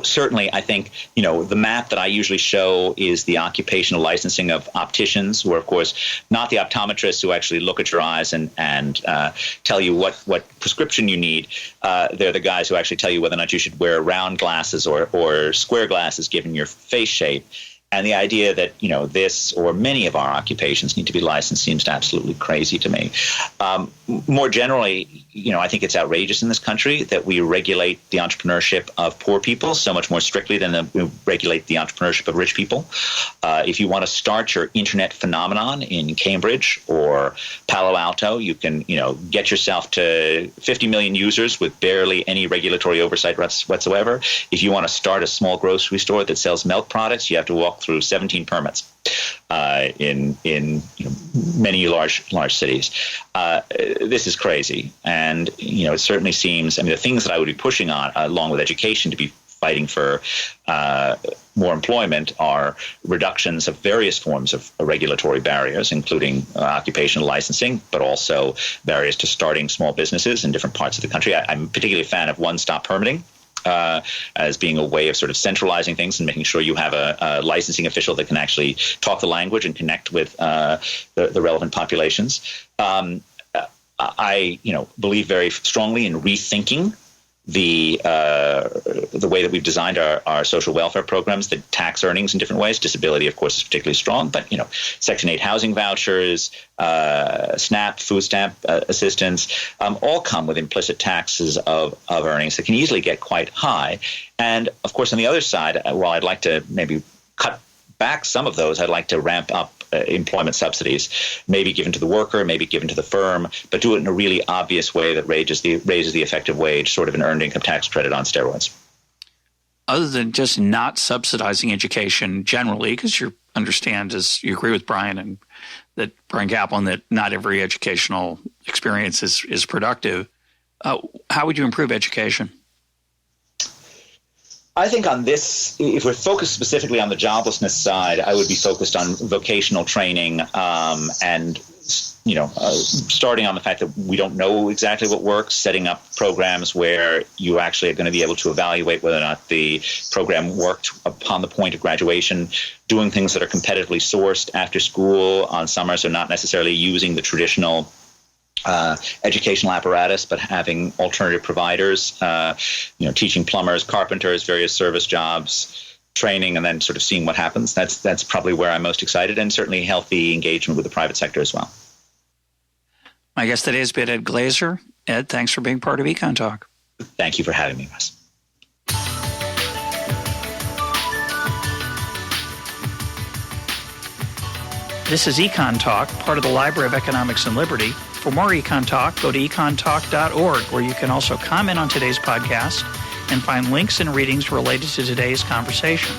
certainly, I think, the map that I usually show is the occupational licensing of opticians, who are, of course, not the optometrists who actually look at your eyes and tell you what prescription you need. They're the guys who actually tell you whether or not you should wear round glasses or square glasses given your face shape. And the idea that, this or many of our occupations need to be licensed seems absolutely crazy to me. More generally, I think it's outrageous in this country that we regulate the entrepreneurship of poor people so much more strictly than we regulate the entrepreneurship of rich people. If you want to start your internet phenomenon in Cambridge or Palo Alto, you can, get yourself to 50 million users with barely any regulatory oversight whatsoever. If you want to start a small grocery store that sells milk products, you have to walk through 17 permits in many large cities. This is crazy, and it certainly seems. The things that I would be pushing on, along with education, to be fighting for more employment are reductions of various forms of regulatory barriers, including occupational licensing, but also barriers to starting small businesses in different parts of the country. I'm particularly a fan of one-stop permitting. As being a way of sort of centralizing things and making sure you have a licensing official that can actually talk the language and connect with the relevant populations. I believe very strongly in rethinking the way that we've designed our social welfare programs that tax earnings in different ways. Disability, of course, is particularly strong, but Section 8 housing vouchers, SNAP, food stamp assistance, all come with implicit taxes of earnings that can easily get quite high. And of course, on the other side, while I'd like to maybe cut back some of those, I'd like to ramp up employment subsidies, maybe given to the worker, maybe given to the firm, but do it in a really obvious way that raises the effective wage, sort of an earned income tax credit on steroids. Other than just not subsidizing education generally, because you understand, as you agree with Brian Kaplan, that not every educational experience is productive, how would you improve education? I think on this, if we're focused specifically on the joblessness side, I would be focused on vocational training and starting on the fact that we don't know exactly what works, setting up programs where you actually are going to be able to evaluate whether or not the program worked upon the point of graduation, doing things that are competitively sourced after school on summer, so not necessarily using the traditional educational apparatus, but having alternative providers, teaching plumbers, carpenters, various service jobs, training, and then sort of seeing what happens. That's probably where I'm most excited, and certainly healthy engagement with the private sector as well. My guest today has been Ed Glaeser. Ed, thanks for being part of EconTalk. Thank you for having me, Russ. This is EconTalk, part of the Library of Economics and Liberty. For more EconTalk, go to econtalk.org, where you can also comment on today's podcast and find links and readings related to today's conversation.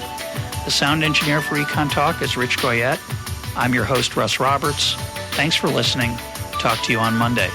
The sound engineer for EconTalk is Rich Goyette. I'm your host, Russ Roberts. Thanks for listening. Talk to you on Monday.